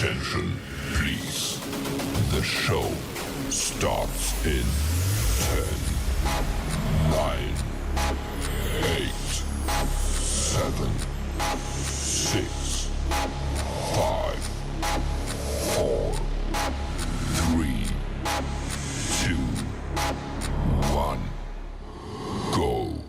Attention, please. The show starts in 10, 9, 8, 7, 6, 5, 4, 3, 2, 1, go.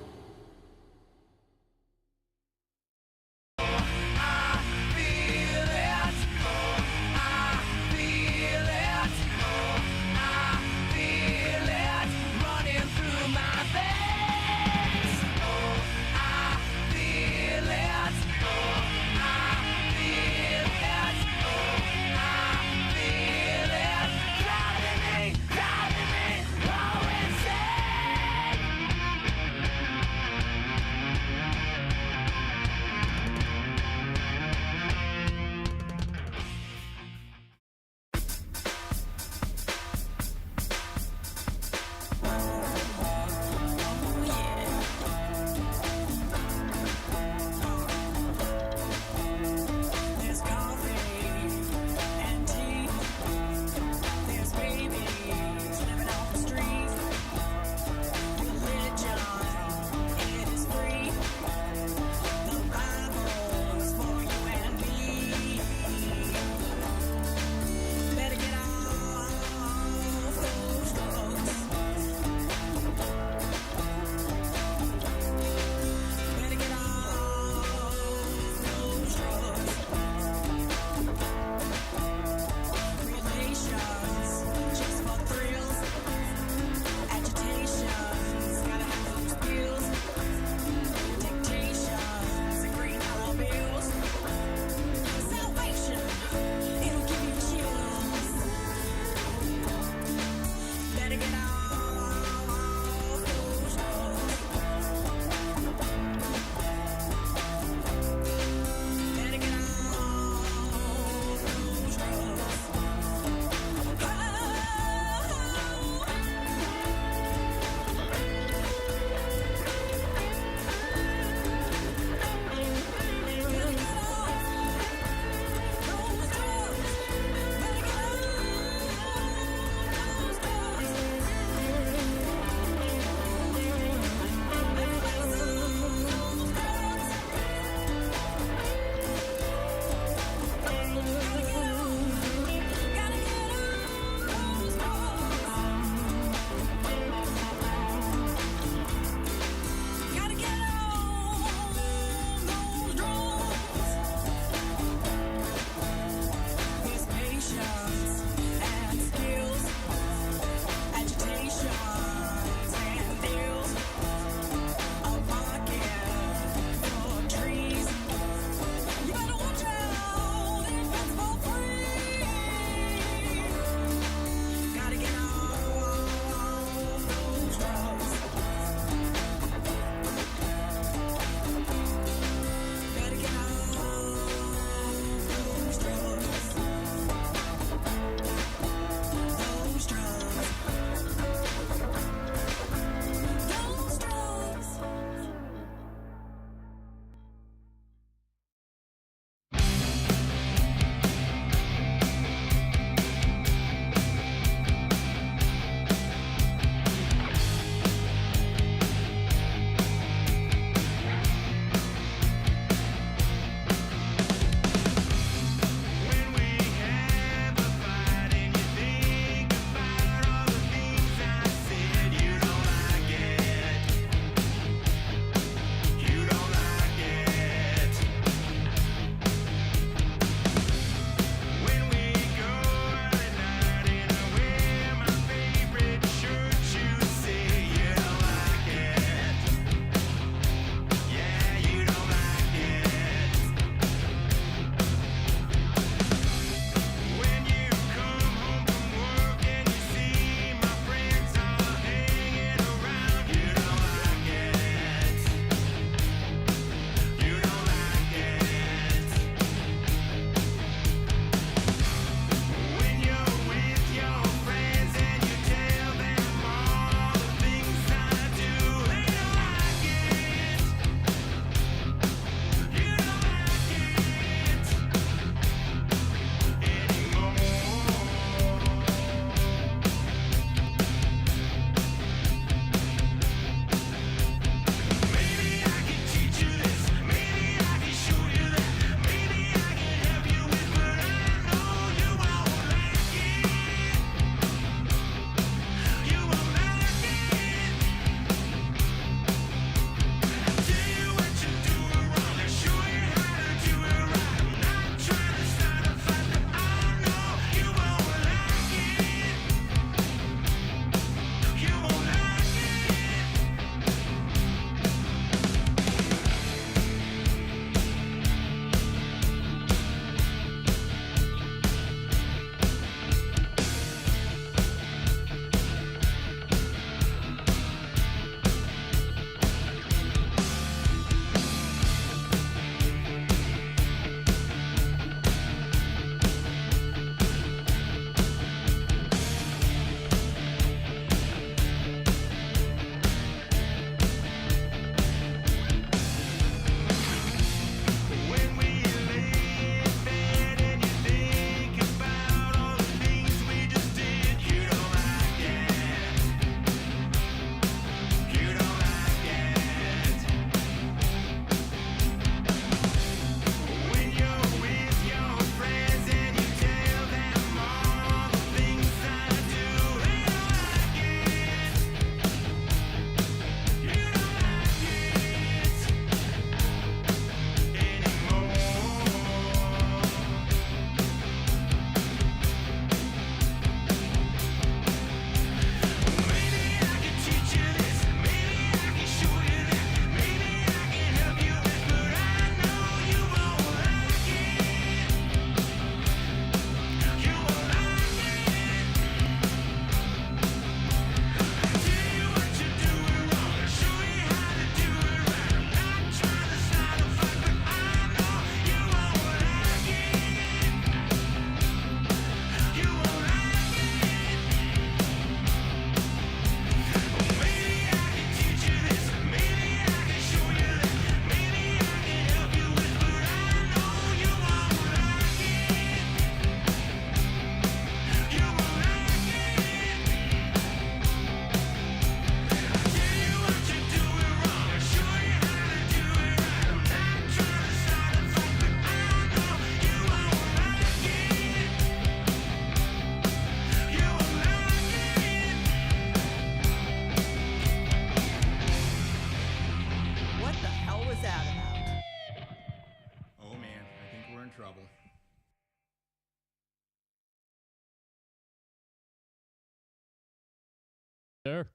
There.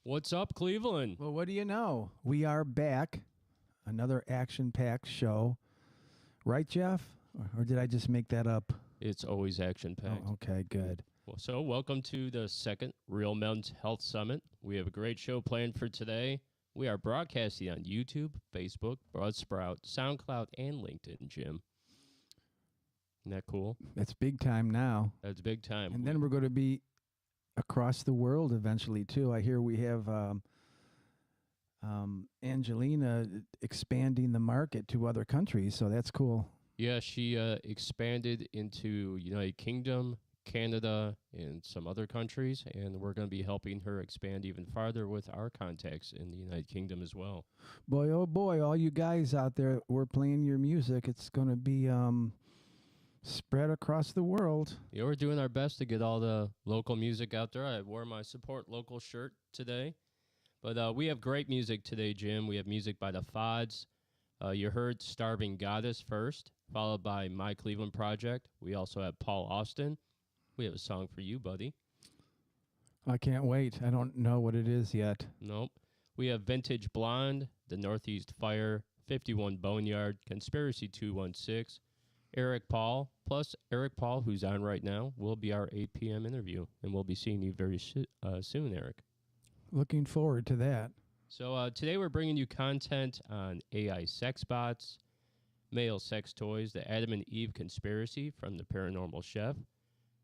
What's up, Cleveland? Well, what do you know? We are back. Another action-packed show. Right, Jeff? Or did I just make that up? It's always action-packed. Oh, okay, good. Well, so welcome to the second Real Men's Health Summit. We have a great show planned for today. We are broadcasting on YouTube, Facebook, Buzzsprout, SoundCloud, and LinkedIn, Jim. Isn't that cool? That's big time now. That's big time. And then we're going to be across the world eventually, too. I hear we have Angelina expanding the market to other countries, so that's cool. Yeah, she expanded into United Kingdom, Canada, and some other countries, and we're going to be helping her expand even farther with our contacts in the United Kingdom as well. Boy, oh boy, all you guys out there, we're playing your music. It's going to be spread across the world. Yeah, we're doing our best to get all the local music out there. I wore my Support Local shirt today. But we have great music today, Jim. We have music by the Fods. You heard Starving Goddess first, followed by My Cleveland Project. We also have Paul Austin. We have a song for you, buddy. I can't wait. I don't know what it is yet. Nope. We have Vintage Blonde, The Northeast Fire, 51 Boneyard, Conspiracy 216, Eric Paul, plus Eric Paul, who's on right now, will be our 8 p.m. interview, and we'll be seeing you very soon, Eric. Looking forward to that. So today we're bringing you content on AI sex bots, male sex toys, the Adam and Eve conspiracy from the Paranormal Chef,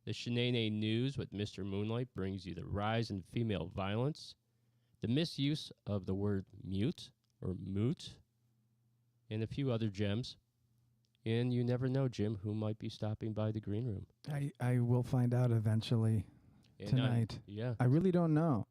the Shanae News with Mr. Moonlight brings you the rise in female violence, the misuse of the word mute or moot, and a few other gems. And you never know, Jim, who might be stopping by the green room. I will find out eventually tonight. Yeah. I really don't know.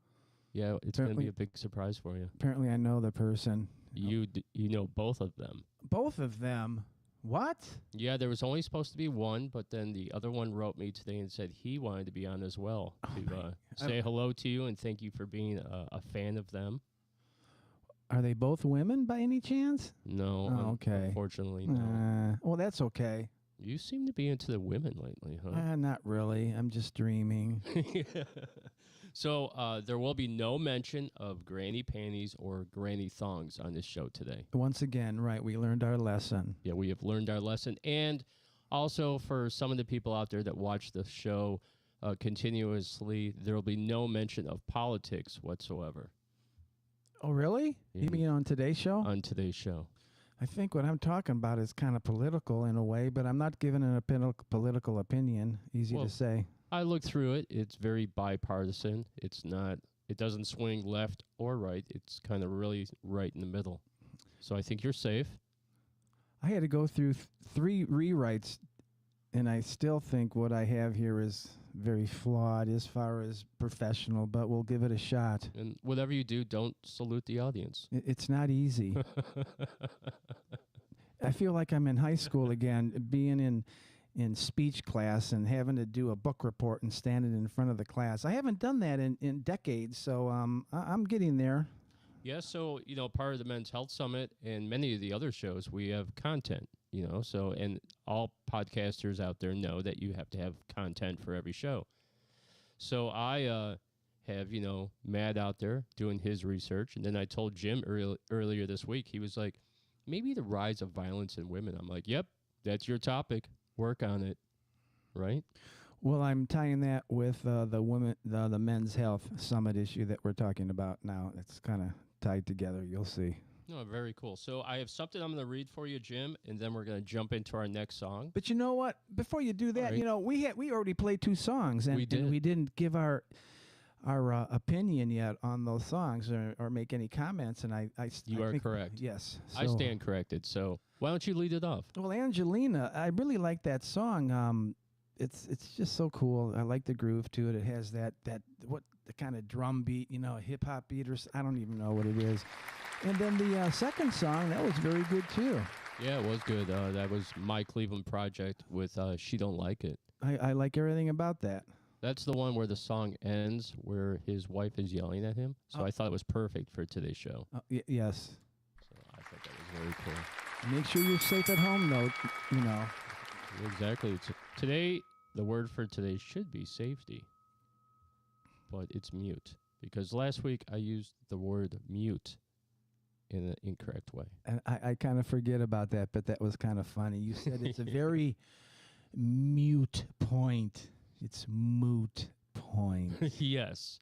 Yeah, it's going to be a big surprise for you. Apparently I know the person. You know both of them. Both of them? What? Yeah, there was only supposed to be one, but then the other one wrote me today and said he wanted to be on as well to say hello to you and thank you for being a fan of them. Are they both women by any chance? No. Okay. Unfortunately, no. Well, that's okay. You seem to be into the women lately, huh? Not really. I'm just dreaming. So there will be no mention of granny panties or granny thongs on this show today. Once again, right, we learned our lesson. Yeah, we have learned our lesson. And also for some of the people out there that watch the show continuously, there will be no mention of politics whatsoever. Oh, really? Yeah. You mean on today's show? On today's show. I think what I'm talking about is kind of political in a way, but I'm not giving a political opinion. Easy to say. I looked through it. It's very bipartisan. It doesn't swing left or right. It's kind of really right in the middle. So I think you're safe. I had to go through 3 rewrites, and I still think what I have here is very flawed as far as professional, but we'll give it a shot. And whatever you do, don't salute the audience. It's not easy. I feel like I'm in high school again, being in speech class and having to do a book report and standing in front of the class. I haven't done that in decades, so I'm getting there. Yeah, so, part of the Men's Health Summit and many of the other shows, we have content, so, and all podcasters out there know that you have to have content for every show. So I have, Matt out there doing his research, and then I told Jim earlier this week, he was like, maybe the rise of violence in women. I'm like, yep, that's your topic. Work on it, right? Well, I'm tying that with the Men's Health Summit issue that we're talking about now. It's kind of tied together. You'll see. No, very cool. So I have something I'm going to read for you, Jim, and then we're going to jump into our next song. But you know what? Before you do that, right. we already played 2 songs, and we didn't give our opinion yet on those songs or make any comments. And I think correct. Yes, I stand corrected. So why don't you lead it off? Well, Angelina, I really like that song. It's just so cool. I like the groove to it. It has the kind of drum beat, hip hop beat, or I don't even know what it is. And then the second song, that was very good too. Yeah, it was good. That was My Cleveland Project with She Don't Like It. I like everything about that. That's the one where the song ends, where his wife is yelling at him. So I thought it was perfect for today's show. Yes. So I thought that was very cool. Make sure you're safe at home, though, Exactly. Today, the word for today should be safety. but it's mute. Because last week I used the word mute in an incorrect way. And I kind of forget about that, but that was kind of funny. You said it's a very mute point. It's moot point. Yes.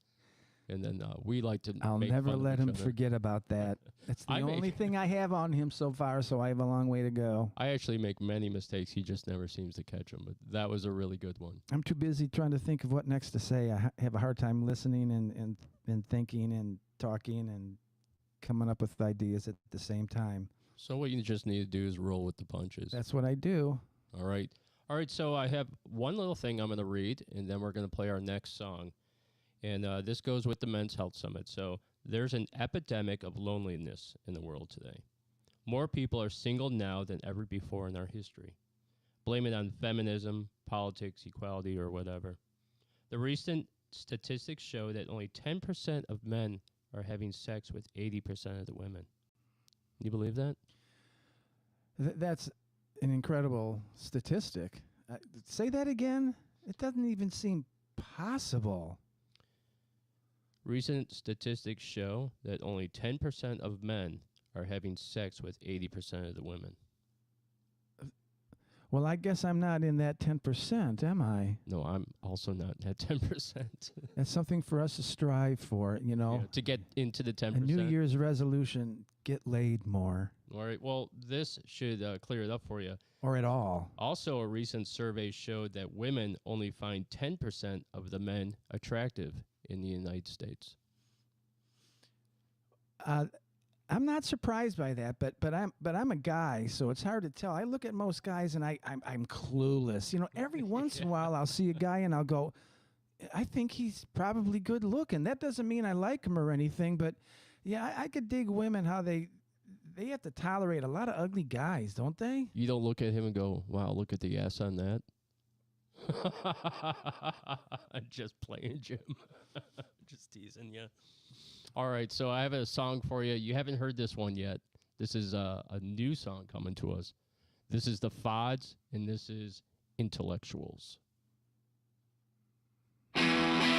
And then we like to I'll make never fun of let each him other. forget about that. That's the I only make- thing I have on him so far, so I have a long way to go. I actually make many mistakes. He just never seems to catch them. But that was a really good one. I'm too busy trying to think of what next to say. I have a hard time listening and thinking and talking and coming up with ideas at the same time. So what you just need to do is roll with the punches. That's what I do. All right. All right. So I have one little thing I'm going to read, and then we're going to play our next song. And this goes with the Men's Health Summit. So there's an epidemic of loneliness in the world today. More people are single now than ever before in our history. Blame it on feminism, politics, equality, or whatever. The recent statistics show that only 10% of men are having sex with 80% of the women. You believe that? That's an incredible statistic. Say that again? It doesn't even seem possible. Recent statistics show that only 10% of men are having sex with 80% of the women. Well, I guess I'm not in that 10%, am I? No, I'm also not at 10%. That's something for us to strive for, you know. Yeah, to get into the 10%. A New Year's resolution, get laid more. All right. Well, this should clear it up for you. Or at all. Also, a recent survey showed that women only find 10% of the men attractive in the United States. I'm not surprised by that, but I'm a guy, so it's hard to tell. I look at most guys and I'm clueless. You know, every once in a while I'll see a guy and I'll go, I think he's probably good looking. That doesn't mean I like him or anything, but yeah, I could dig women how they have to tolerate a lot of ugly guys, don't they? You don't look at him and go, wow, look at the ass on that. Just playing, Jim. Just teasing you. All right, so I have a song for you. You haven't heard this one yet. This is a new song coming to us. This is the Fods, and this is Intellectuals. Intellectuals.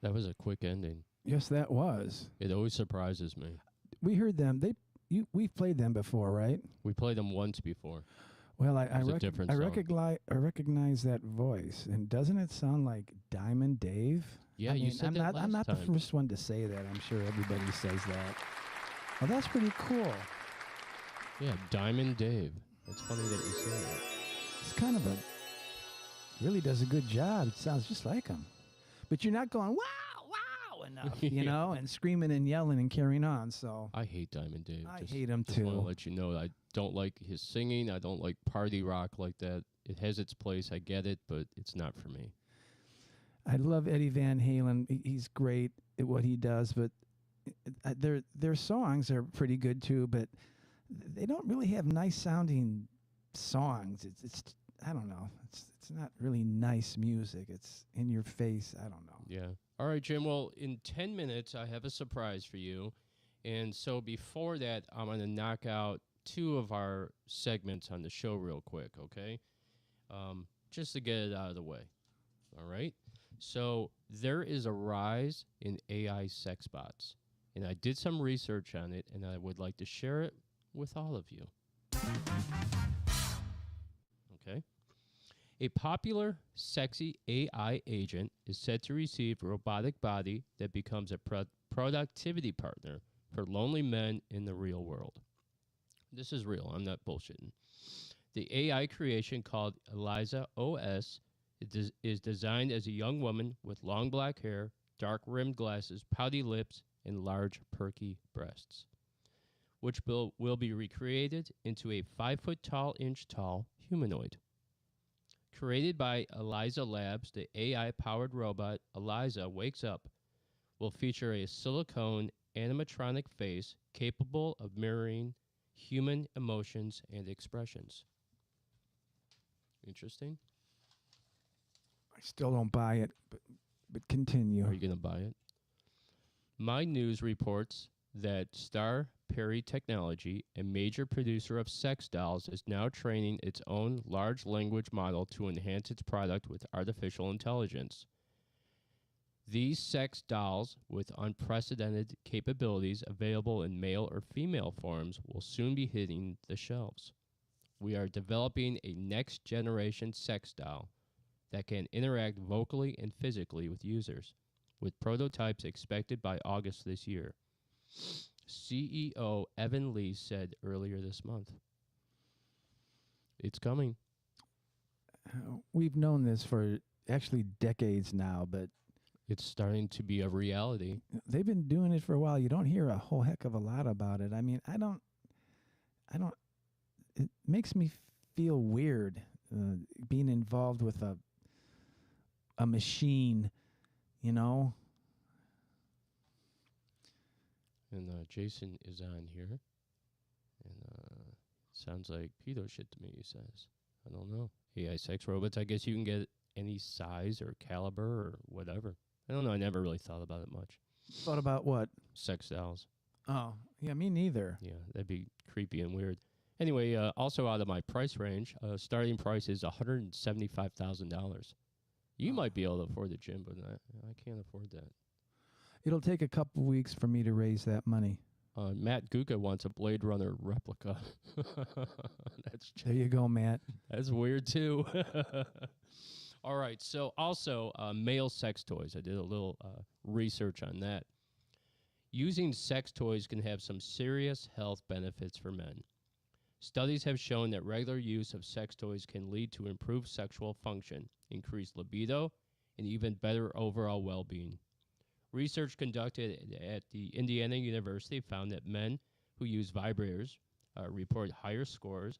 That was a quick ending. Yes, that was. It always surprises me. We heard them. We've played them before, right? We played them once before. Well, I It's a different song. recognize that voice, and doesn't it sound like Diamond Dave? Yeah, I you mean, said I'm that not. I'm last not time. the first one to say that. I'm sure everybody says that. Well, that's pretty cool. Yeah, Diamond Dave. It's funny that you say that. It's kind of really does a good job. It sounds just like him, but you're not going wow enough, Yeah. and screaming and yelling and carrying on. So I hate Diamond Dave. I Just- hate him Just want to too. let you know I don't like his singing. I don't like party rock like that. It has its place. I get it, but it's not for me. I love Eddie Van Halen. He's great at what he does, but their songs are pretty good too. But they don't really have nice sounding songs. It's I don't know. It's not really nice music. It's in your face. I don't know. Yeah. All right, Jim. Well, in 10 minutes, I have a surprise for you. And so before that, I'm going to knock out 2 of our segments on the show real quick, okay? Just to get it out of the way. All right? So there is a rise in AI sex bots. And I did some research on it, and I would like to share it with all of you. Okay? A popular, sexy AI agent is said to receive a robotic body that becomes a productivity partner for lonely men in the real world. This is real. I'm not bullshitting. The AI creation called Eliza OS is designed as a young woman with long black hair, dark rimmed glasses, pouty lips, and large perky breasts, which will be recreated into a 5-foot-inch tall humanoid. Created by Eliza Labs, the AI-powered robot Eliza Wakes Up will feature a silicone animatronic face capable of mirroring human emotions and expressions. Interesting. I still don't buy it, but continue. Are you going to buy it? My News reports that Star Perry Technology, a major producer of sex dolls, is now training its own large language model to enhance its product with artificial intelligence. These sex dolls, with unprecedented capabilities available in male or female forms, will soon be hitting the shelves. We are developing a next-generation sex doll that can interact vocally and physically with users, with prototypes expected by August this year. CEO Evan Lee said earlier this month. It's coming. We've known this for actually decades now, but It's starting to be a reality. they've been doing it for a while. You don't hear a whole heck of a lot about it. I mean, I don't. It makes me feel weird being involved with a machine, you know. And Jason is on here. And sounds like pedo shit to me, he says. I don't know. AI sex robots, I guess you can get any size or caliber or whatever. I don't know. I never really thought about it much. Thought about what? Sex dolls. Oh, yeah, me neither. Yeah, that'd be creepy and weird. Anyway, also out of my price range, starting price is $175,000. You might be able to afford it, Jim, but I can't afford that. It'll take a couple weeks for me to raise that money. Matt Guka wants a Blade Runner replica. There you go, Matt. That's weird, too. All right, so also male sex toys. I did a little research on that. Using sex toys can have some serious health benefits for men. Studies have shown that regular use of sex toys can lead to improved sexual function, increased libido, and even better overall well-being. Research conducted at the Indiana University found that men who use vibrators report higher scores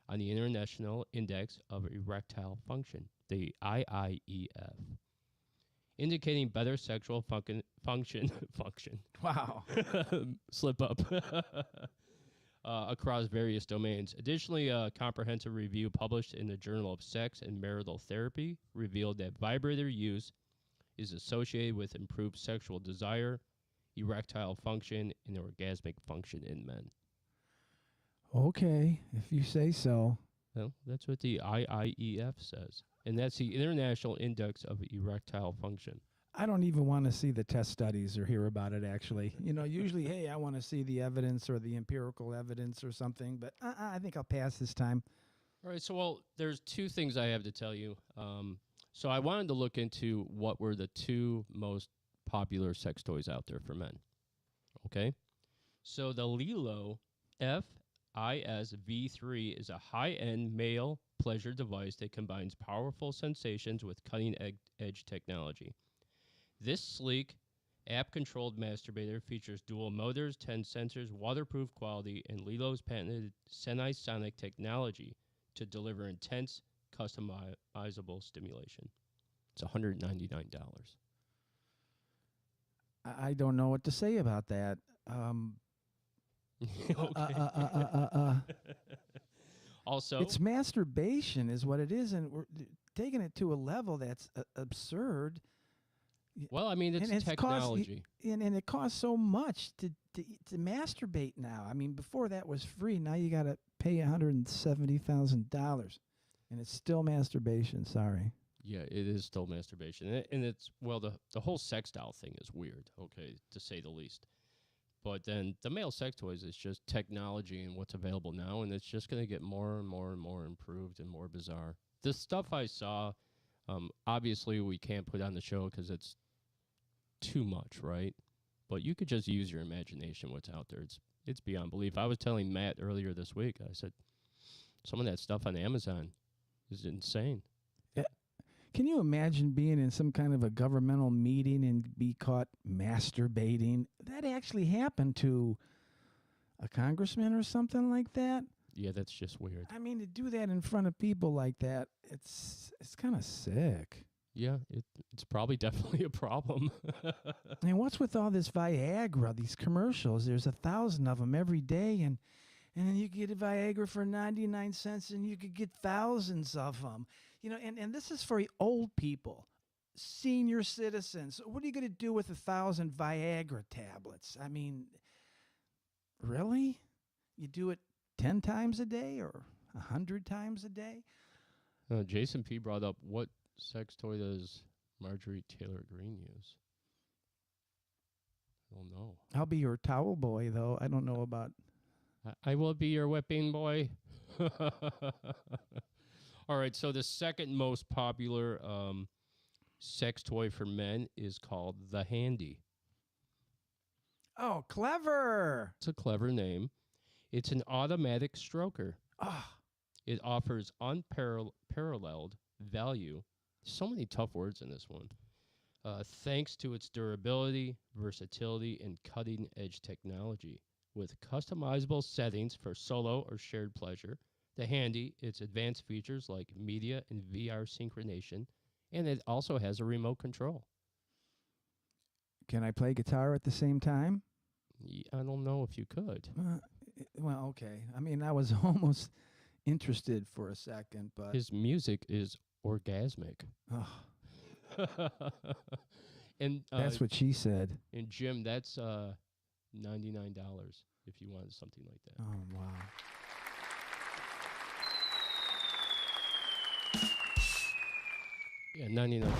on the International Index of Erectile Function, the IIEF, indicating better sexual function. Wow. Slip up. Across various domains. Additionally, a comprehensive review published in the Journal of Sex and Marital Therapy revealed that vibrator use is associated with improved sexual desire, erectile function, and orgasmic function in men. Okay, if you say so. Well, that's what the IIEF says. And that's the International Index of Erectile Function. I don't even want to see the test studies or hear about it, actually. Usually, hey, I want to see the evidence or the empirical evidence or something, but I think I'll pass this time. All right, so, well, there's two things I have to tell you. So I wanted to look into what were the two most popular sex toys out there for men. Okay? So the Lilo FIS V3 is a high-end male pleasure device that combines powerful sensations with cutting-edge technology. This sleek, app-controlled masturbator features dual motors, 10 sensors, waterproof quality, and Lilo's patented Senisonic technology to deliver intense, customizable stimulation. It's $199. I don't know what to say about that. Also, it's masturbation is what it is, and we're taking it to a level that's absurd. well, I mean, it's technology. And it costs so much to masturbate now. I mean, before that was free. Now you got to pay $170,000, and it's still masturbation. Sorry. Yeah, it is still masturbation. And it's, well, the whole sex doll thing is weird, okay, to say the least. But then the male sex toys is just technology and what's available now, and it's just going to get more and more and more improved and more bizarre. The stuff I saw, obviously we can't put on the show because it's too much, right? But you could just use your imagination what's out there. It's beyond belief. I was telling Matt earlier this week, I said, some of that stuff on Amazon is insane. Can you imagine being in some kind of a governmental meeting and be caught masturbating? That actually happened to a congressman or something like that. Yeah, that's just weird. I mean, to do that in front of people like that, it's kind of sick. Yeah, it's probably definitely a problem. And what's with all this Viagra, these commercials? There's 1,000 of them every day, and then you get a Viagra for 99 cents, and you could get thousands of them. And this is for old people, senior citizens. What are you going to do with 1,000 Viagra tablets? I mean, really? You do it 10 times a day or 100 times a day? Jason P. brought up, what sex toy does Marjorie Taylor Greene use? I don't know. I'll be your towel boy, though. I don't know about... I will be your whipping boy. All right, so the second most popular sex toy for men is called the Handy. Oh, clever. It's a clever name. It's an automatic stroker. It offers unparalleled value. So many tough words in this one. Thanks to its durability, versatility, and cutting-edge technology. With customizable settings for solo or shared pleasure, the Handy, its advanced features like media and VR synchronization, and it also has a remote control. Can I play guitar at the same time? I don't know if you could. Well, okay. I mean, I was almost interested for a second, but... His music is orgasmic. And that's what she said. And Jim, that's $99 if you wanted something like that. Oh, wow. Yeah, $99. All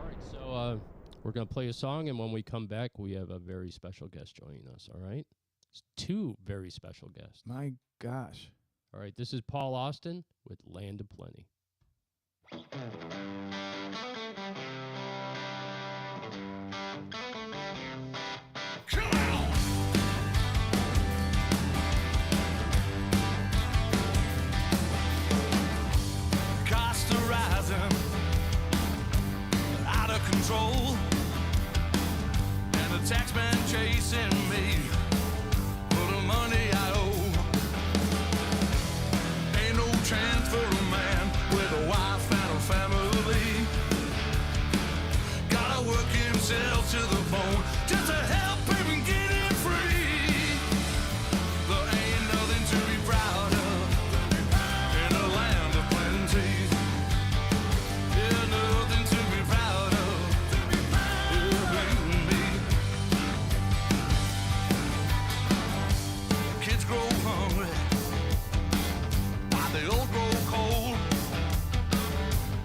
right, so we're going to play a song, and when we come back, we have a very special guest joining us, all right? It's two very special guests. My gosh. All right, this is Paul Austin with Land of Plenty. Costs are rising, out of control, and the taxman chasing me for the money I owe. Ain't no chance for a man with a wife and a family. Gotta work himself to the bone just to help him get it free. There ain't nothing to be proud of in a land of plenty. Yeah, nothing to be proud of. Me. Kids grow hungry, while the old grow cold,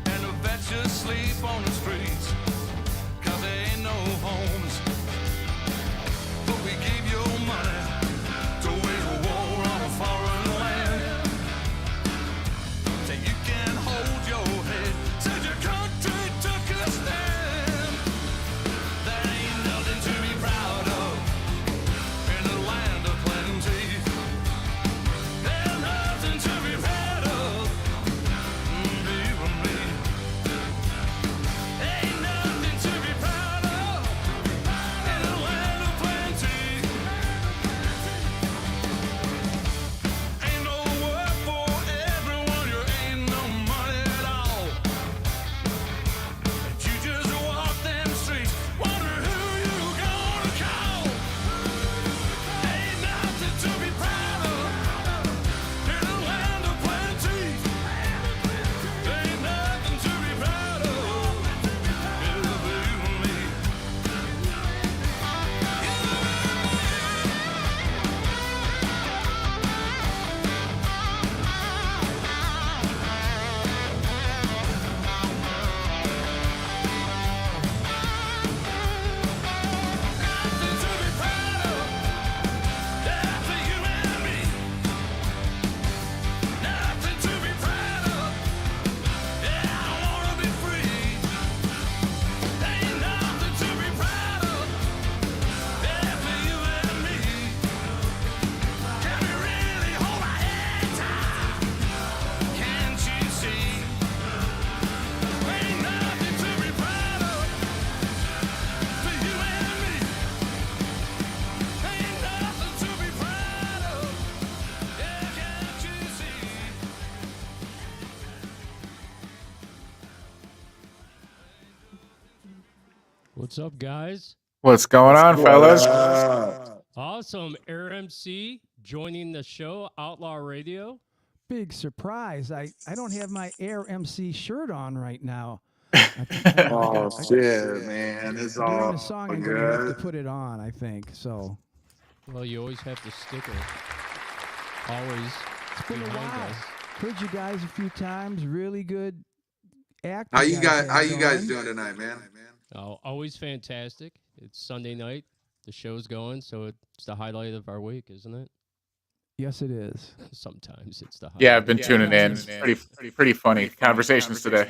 and the vets just sleep on the streets. homes. But we gave your money to wage a war on a foreign land. So you can hold your head, said your country took a stand. There ain't nothing to be proud of in the land of plenty. There's nothing to be proud of, believe me. Ain't nothing to be proud of in the land of plenty. Ain't no work for everyone, you ain't no money at all. And you just walk them streets, wonder who you gonna call. Ain't nothing to be proud of in the land of plenty. Ain't nothing to be proud of, believe me. Nothing to be proud of, yeah, for you and me. Nothing to be proud of, yeah, I wanna be free. Ain't nothing to be proud of, yeah, for you and me. Can we really hold our heads high? Can't you see? Ain't nothing to be proud of, for you and me. Ain't nothing to be proud of, yeah, can't you see? What's up, guys? What's going on, fellas? Awesome. Air MC joining the show, Outlaw Radio. Big surprise. I don't have my Air MC shirt on right now. I Oh shit, man! It's during all the song, I'm going to have to good. put it on, I think. So Well, you always have the sticker. Always it's been a behind while. us. Heard you guys a few times. Really good act. How you guys? had How you guys going. doing tonight, man? Oh, always fantastic. It's Sunday night. The show's going, so it's the highlight of our week, isn't it? Yes, it is. Sometimes it's the highlight. Yeah, I've been Yeah, tuning in. yeah. Pretty funny conversations today.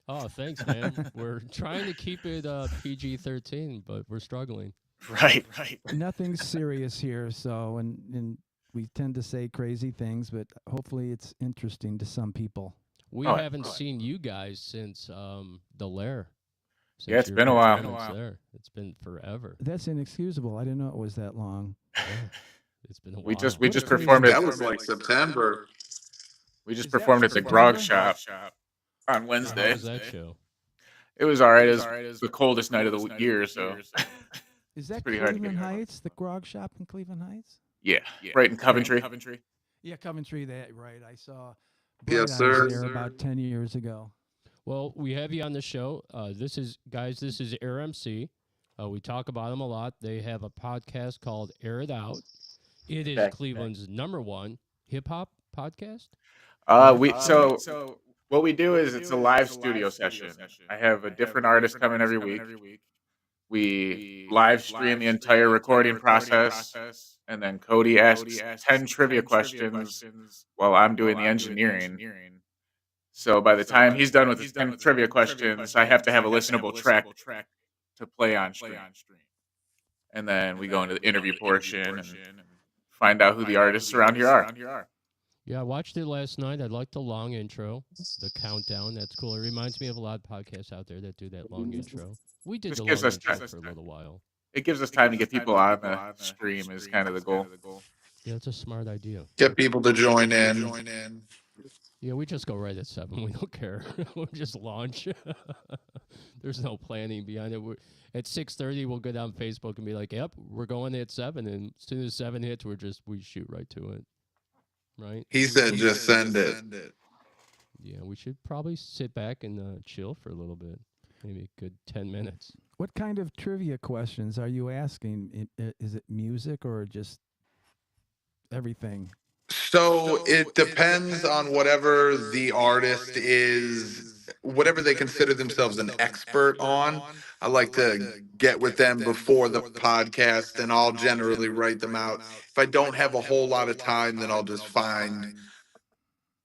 Oh, thanks, man. We're trying to keep it PG-13, but we're struggling. Right. Nothing serious here. So, and we tend to say crazy things, but hopefully it's interesting to some people. We Oh, haven't seen you guys since the Lair. Since Yeah, it's your been a while. performance there. It's been forever. That's inexcusable. I didn't know it was that long. Yeah, it's been a while. We just What a performed crazy- it. That was like September. We just Is that performed at the Grog September? Shop on How Wednesday. was that show? It was all right. It was the coldest night of the year, so Is that pretty hard to Cleveland get. Heights, the Grog Shop in Cleveland Heights? yeah, right in Coventry. Yeah, Coventry. That right. I saw. Yes, Bright Eyes sir. there about 10 years ago. Well, we have you on the show. This is Air MC. We talk about them a lot. They have a podcast called Air It Out. It is Okay. Cleveland's #1 hip hop podcast. So what we do is it's a live studio session. I have a different artist coming every week. We live stream the entire recording process, and then Cody asks 10 trivia questions while I'm doing the engineering. So by the time he's done with his 10 trivia questions, I have to have a listenable track to play on stream. And then we go into the interview portion and find out who the artists around here are. Yeah, I watched it last night. I liked the long intro, the countdown. That's cool. It reminds me of a lot of podcasts out there that do that long intro. We did Just the gives long us intro time. for a little while. It gives us time to get people on the stream is kind of the goal. Yeah, it's a smart idea. Get people to join in. Yeah, we just go right at 7. We don't care. We just launch. There's no planning behind it. At 6:30, we'll go down Facebook and be like, "Yep, we're going at 7." And as soon as 7 hits, we shoot right to it. Right? He said just send it. Yeah, we should probably sit back and chill for a little bit. Maybe a good 10 minutes. What kind of trivia questions are you asking? Is it music or just everything? So it depends on whatever the artist is whatever they consider themselves an expert on. I like to get with them before the podcast, and I'll generally write them out. If I don't have a whole lot of time, then I'll just find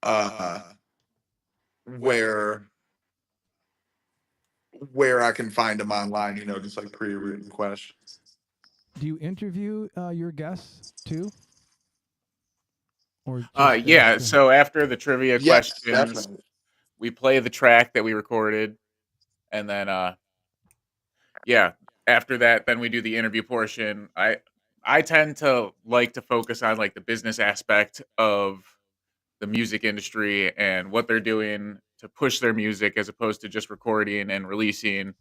uh, where where I can find them online. Just like pre-written questions. Do you interview your guests too, or just Yeah. ask them? So after the trivia Yes, questions, definitely. we play the track that we recorded, and then yeah, after that, then we do the interview portion. I tend to like to focus on like the business aspect of the music industry and what they're doing to push their music as opposed to just recording and releasing.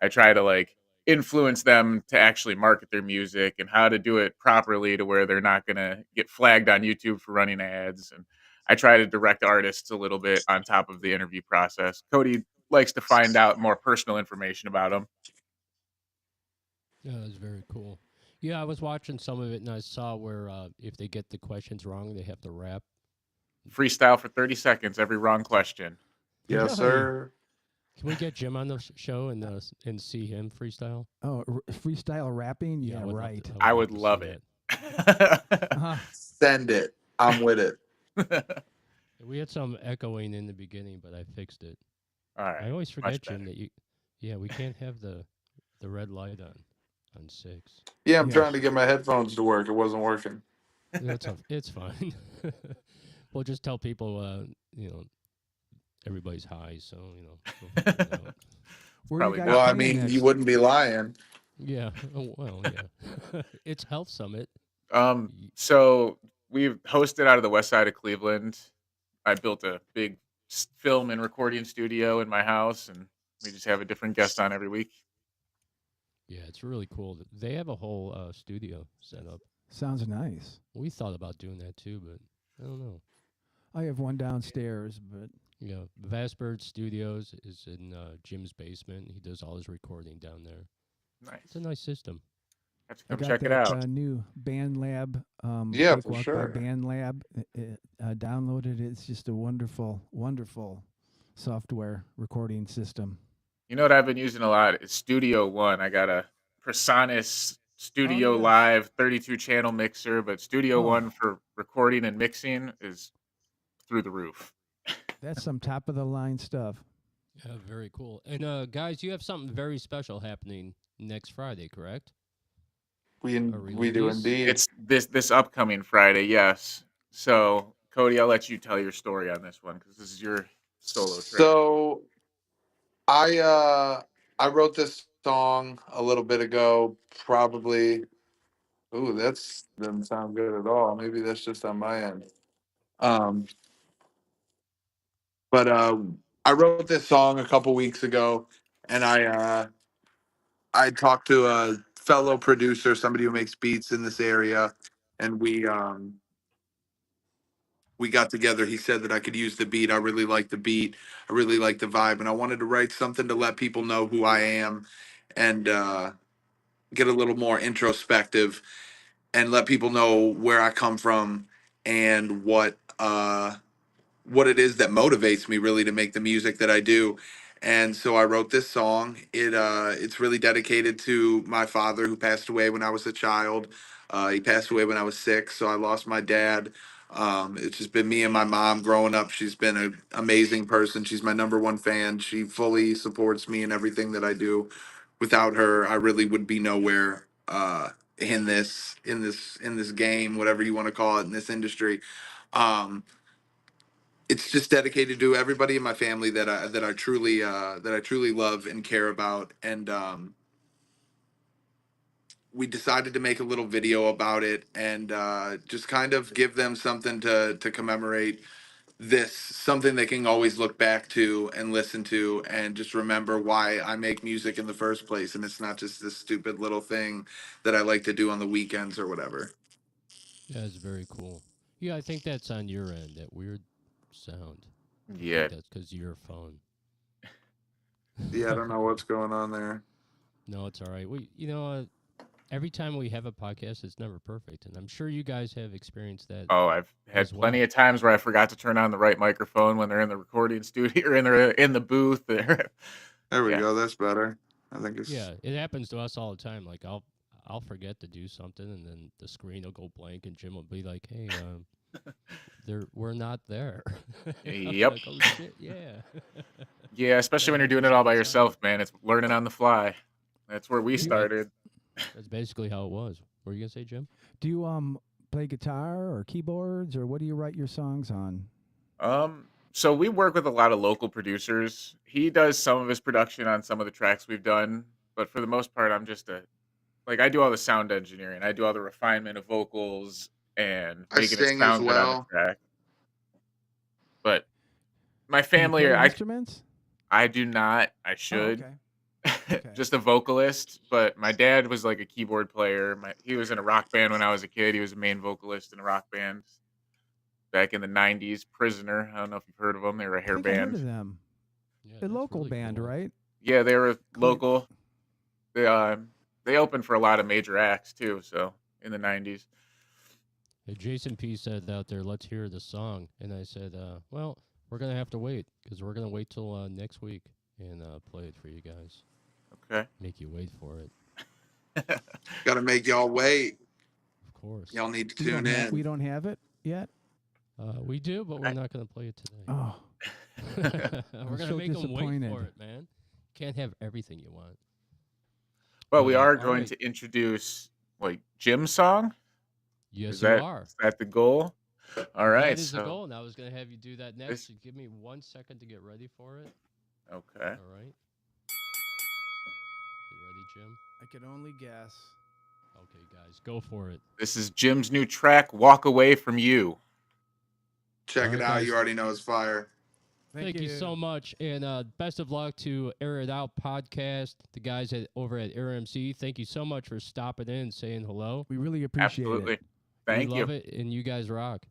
I try to like influence them to actually market their music and how to do it properly to where they're not going to get flagged on YouTube for running ads. And I try to direct artists a little bit on top of the interview process. Cody likes to find out more personal information about them. Yeah, that's very cool. Yeah, I was watching some of it and I saw where if they get the questions wrong, they have to rap. Freestyle for 30 seconds, every wrong question. Yes, Really? sir. Can we get Jim on the show and see him freestyle? Oh, freestyle rapping? Yeah, Yeah, I would love right. to- I love would to see love that. it. Uh-huh. Send it. I'm with it. We had some echoing in the beginning, but I fixed it. All right. I always forget, Jim, better. that you. Yeah, we can't have the red light on 6. Yeah, I'm Yeah. trying to get my headphones to work. It wasn't working. It's fine. We'll just tell people, everybody's high, so we'll figure it out. Where are you Probably guys Well, I playing mean, next? you wouldn't be lying. Yeah. Oh, well, yeah. It's Health Summit. So we've hosted out of the west side of Cleveland. I built a big film and recording studio in my house, and we just have a different guest on every week. Yeah, it's really cool. They have a whole studio set up. Sounds nice. We thought about doing that too, but I don't know. I have one downstairs, but Yeah, Vastbird Studios is in Jim's basement. He does all his recording down there. It's a Nice. nice system. Have to I come got check it that out. new Band Lab. Yeah, for Cakewalk sure. by Band Lab. Downloaded it. It's just a wonderful, wonderful software recording system. You know what I've been using a lot is Studio One. I got a Presonus Studio yes. Live 32 channel mixer, but Studio Oh. One for recording and mixing is through the roof. That's some top of the line stuff. Yeah, very cool. And guys, you have something very special happening next Friday, correct? We A we do release? indeed. It's this upcoming Friday, yes. So Cody, I'll let you tell your story on this one because this is your solo track. So I wrote this song a little bit ago, probably. Ooh, that's doesn't sound good at all. Maybe that's just on my end. Um, but I wrote this song a couple weeks ago, and I talked to a fellow producer, somebody who makes beats in this area, and we got together. He said that I could use the beat. I really like the beat. I really like the vibe, and I wanted to write something to let people know who I am, and get a little more introspective, and let people know where I come from and what it is that motivates me really to make the music that I do. And so I wrote this song. It's really dedicated to my father who passed away when I was a child. He passed away when I was 6, so I lost my dad. It's just been me and my mom growing up. She's been an amazing person. She's my number one fan. She fully supports me in everything that I do. Without her, I really would be nowhere in this game, whatever you want to call it, in this industry. Um, it's just dedicated to everybody in my family that I truly love and care about. And we decided to make a little video about it, and just kind of give them something to commemorate this, something they can always look back to and listen to, and just remember why I make music in the first place. And it's not just this stupid little thing that I like to do on the weekends or whatever. Yeah, it's very cool. Yeah, I think that's on your end, that weird sound. I Yeah. think that's because of your phone. Yeah, I don't know what's going on there. No, it's all right. every time we have a podcast, it's never perfect, and I'm sure you guys have experienced that. Oh, I've had as well. plenty of times where I forgot to turn on the right microphone when they're in the recording studio or in the booth. There we Yeah. go. That's better. I think it's Yeah, it happens to us all the time. Like I'll forget to do something, and then the screen will go blank, and Jim will be like, "Hey, we're not there." I'm Yep. like, oh shit, yeah. Yeah, especially when you're doing it all by yourself, man. It's learning on the fly. That's where we started. That's basically how it was. What were you gonna say, Jim? Do you play guitar or keyboards, or what do you write your songs on? So we work with a lot of local producers. He does some of his production on some of the tracks we've done, but for the most part, I'm just I do all the sound engineering. I do all the refinement of vocals and I making it sing as sound good on the well. track. But my Do you family, play instruments? I do not. I Oh, should. okay. Okay. Just a vocalist, but my dad was like a keyboard player. He was in a rock band when I was a kid. He was a main vocalist in a rock band back in the 90s. Prisoner. I don't know if you've heard of them. They were a I hair think I heard band. of them. Yeah, A that's local really band, cool. right? Yeah, they were Cool. local. They opened for a lot of major acts too, so in the 90s. Hey, Jason P said out there, let's hear the song. And I said, well, we're going to have to wait because we're going to wait till next week and play it for you guys. Okay. Make you wait for it. Got to make y'all wait. Of course. Y'all need to We tune don't have- in. we don't have it yet. We do, but we're not going to play it today. Oh, We're going to so make them wait disappointed. for it, man. Can't have everything you want. But we are all going right. to introduce Jim's song. Yes, Is you that are. is that the goal? All right. That is the So goal, and I was going to have you do that next. this- So give me 1 second to get ready for it. okay. All right. You ready, Jim? I could only guess. Okay, guys, go for it. This is Jim's new track, "Walk Away from You." Check All it right, out. guys. You already know it's fire. Thank you so much, and best of luck to Air It Out podcast, the guys over at Air MC. Thank you so much for stopping in and saying hello. We really appreciate Absolutely. it. Thank we you. love it, and you guys rock.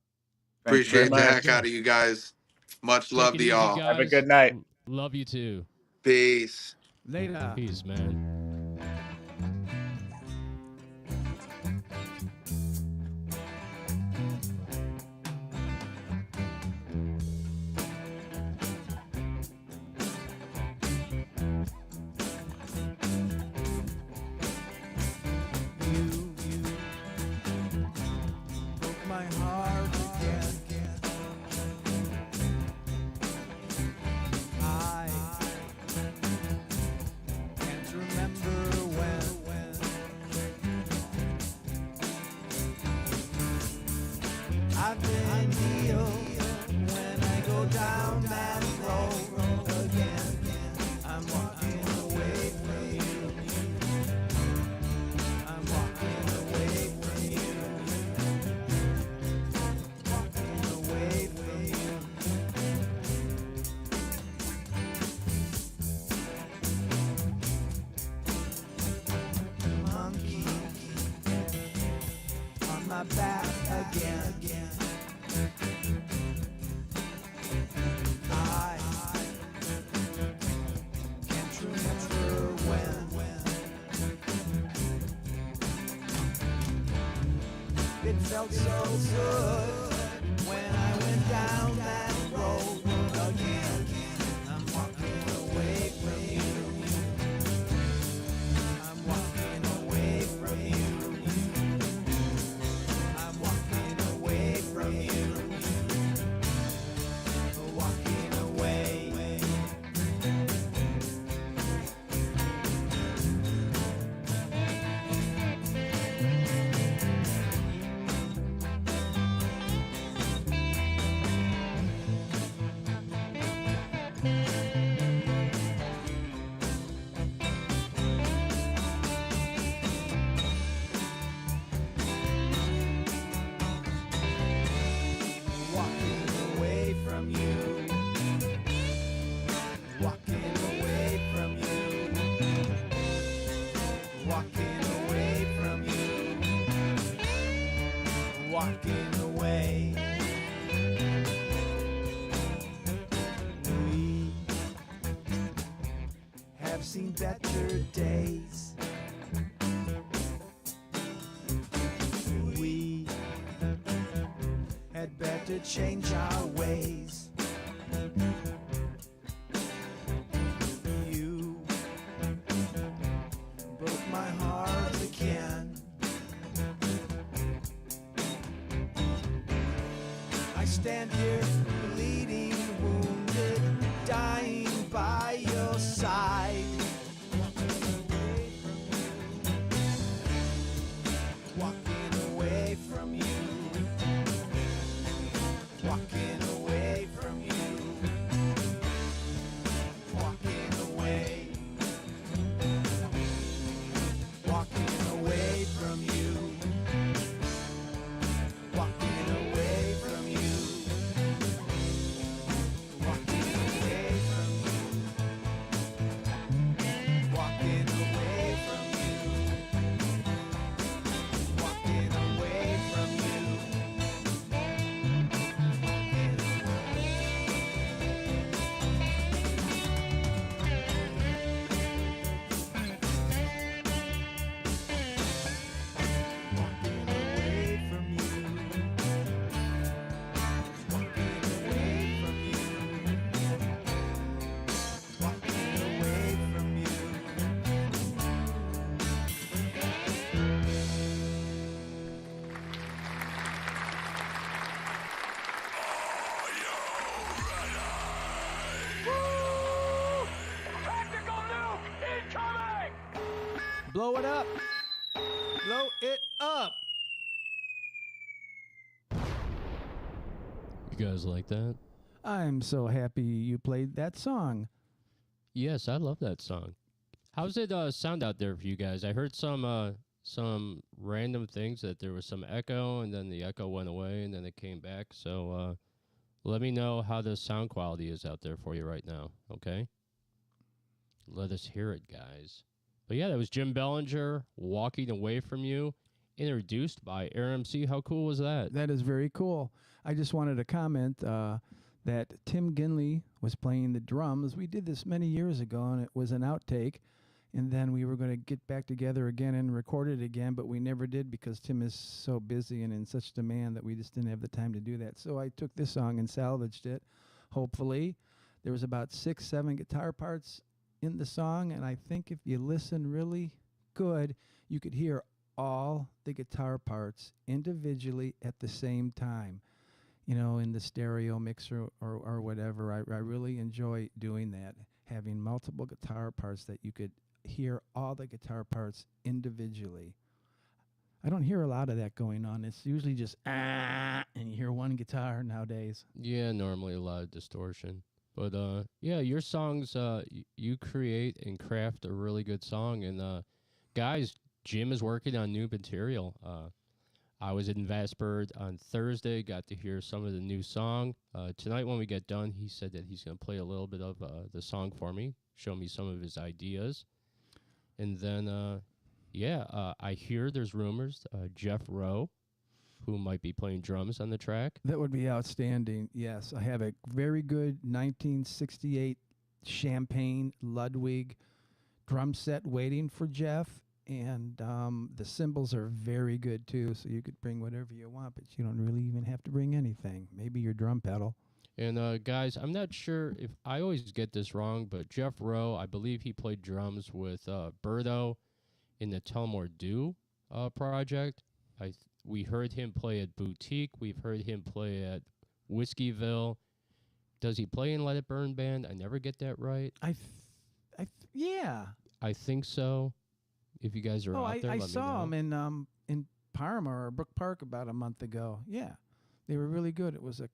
Thank you very Appreciate the much. heck out of you guys. Much Take love it to easy, y'all. guys. Have a good night. Love you too. Peace. Later. Peace, man. You broke my heart again. I can't remember when. I've been healed when I go down that road again. I'm walking away from you. I'm walking away from you. Walking away from you. Monkey on my back again. I can't remember when. It felt so good when I went down that road again. I'm walking away from you. I'm walking away from you. I'm walking away from you. Walking away. Walking away from you. Walking away from you. Walking away from you. Walking away. We have seen better days. to change our ways. You broke my heart again. I stand here bleeding, wounded, dying by your side. Walking away from you. Walking away from you. Walking away. Walking away from you. Walking away from you. Walking away from you. Walking away from you. Walking away from you. Walking away from you. Walking away from you. Walking away from you. Blow it up. Blow it up. You guys like that? I'm so happy you played that song. Yes, I love that song. How's it sound out there for you guys? I heard some random things that there was some echo, and then the echo went away, and then it came back. So let me know how the sound quality is out there for you right now, okay? Let us hear it, guys. But yeah, that was Jim Bellinger, Walking Away From You, introduced by Air MC. How cool was that? That is very cool. I just wanted to comment that Tim Ginley was playing the drums. We did this many years ago, and it was an outtake. And then we were going to get back together again and record it again, but we never did because Tim is so busy and in such demand that we just didn't have the time to do that. So I took this song and salvaged it, hopefully. There was about 6, 7 guitar parts in the song, and I think if you listen really good, you could hear all the guitar parts individually at the same time, you know, in the stereo mixer or whatever. I really enjoy doing that, having multiple guitar parts that you could hear all the guitar parts individually. I don't hear a lot of that going on. It's usually just and you hear one guitar nowadays. Yeah, normally a lot of distortion. But yeah, your songs, you create and craft a really good song. And guys, Jim is working on new material. I was in Vassburg on Thursday, got to hear some of the new song. Tonight when we get done, he said that he's going to play a little bit of the song for me, show me some of his ideas. And then, I hear there's rumors Jeff Rowe, who might be playing drums on the track. That would be outstanding. Yes, I have a very good 1968 Champagne Ludwig drum set waiting for Jeff, and the cymbals are very good too, so you could bring whatever you want, but you don't really even have to bring anything. Maybe your drum pedal. And guys, I'm not sure if I always get this wrong, but Jeff Rowe, I believe he played drums with Birdo in the Tullamore Dew project. We heard him play at Boutique. We've heard him play at Whiskeyville. Does he play in Let It Burn Band? I never get that right. Yeah. I think so. If you guys are out there, I let me saw know. him in Parma or Brook Park about a month ago. Yeah, they were really good. It was a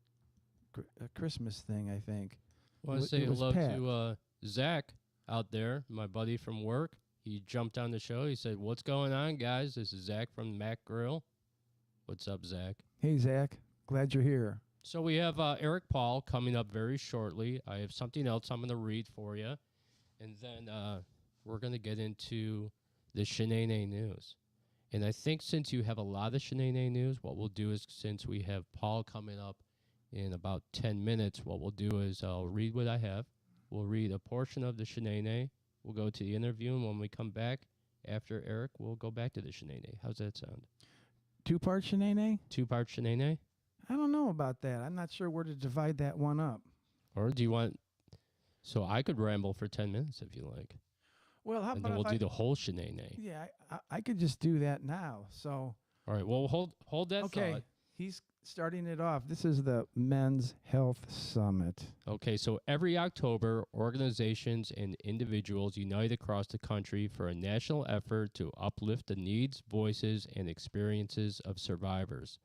Christmas thing, I think. I want to say hello to Zach out there, my buddy from work. He jumped on the show. He said, "What's going on, guys? This is Zach from Mac Grill." What's up, Zach? Hey, Zach. Glad you're here. So we have Eric Paul coming up very shortly. I have something else I'm going to read for you. And then we're going to get into the Shanae news. And I think since you have a lot of Shanae news, what we'll do is, since we have Paul coming up in about 10 minutes, what we'll do is I'll read what I have. We'll read a portion of the Shanae. We'll go to the interview, and when we come back after Eric, we'll go back to the Shanae. How's that sound? 2-part Shanae? 2-part Shanae? I don't know about that. I'm not sure where to divide that one up. Or do you want? So I could ramble for 10 minutes if you like, Well, how and about then we'll if do the whole shenanigans. yeah, I could just do that now. So, All right. Well, hold that okay, thought. he's starting it off. This is the Men's Health Summit. Okay, so every October, organizations and individuals unite across the country for a national effort to uplift the needs, voices, and experiences of survivors.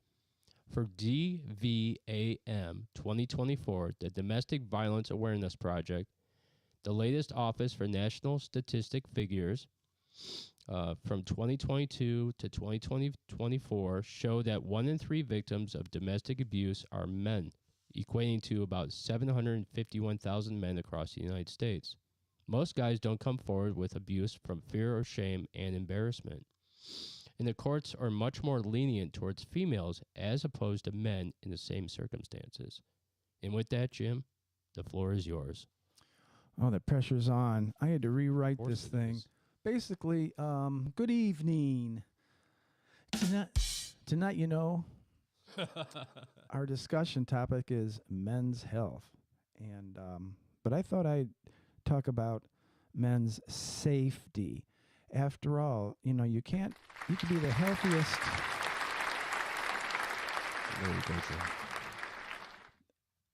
For DVAM 2024, the Domestic Violence Awareness Project, the latest Office for National Statistic figures from 2022 to 2024 show that 1 in 3 victims of domestic abuse are men, equating to about 751,000 men across the United States. Most guys don't come forward with abuse from fear or shame and embarrassment. And the courts are much more lenient towards females as opposed to men in the same circumstances. And with that, Jim, the floor is yours. Oh, the pressure's on. I had to rewrite Of course this it thing. is. Basically, good evening. Tonight, our discussion topic is men's health, and but I thought I'd talk about men's safety. After all, you could be the healthiest. There you go, Jim.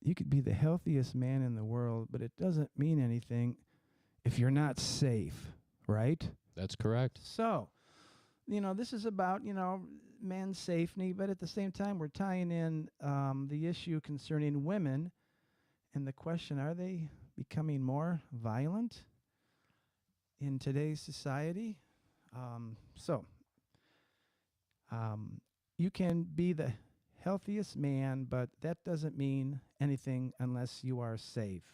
You could be the healthiest man in the world, but it doesn't mean anything if you're not safe, right? That's correct. So, this is about, men's safety, but at the same time, we're tying in the issue concerning women and the question, are they becoming more violent in today's society? You can be the healthiest man, but that doesn't mean anything unless you are safe.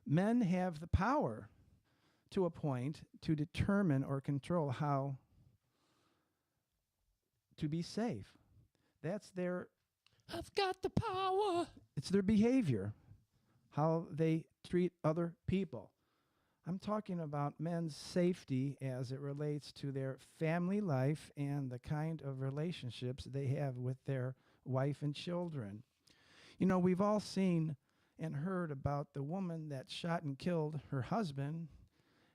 Men have the power to a point to determine or control how to be safe. That's I've got the power. it's their behavior, how they treat other people. I'm talking about men's safety as it relates to their family life and the kind of relationships they have with their wife and children. We've all seen and heard about the woman that shot and killed her husband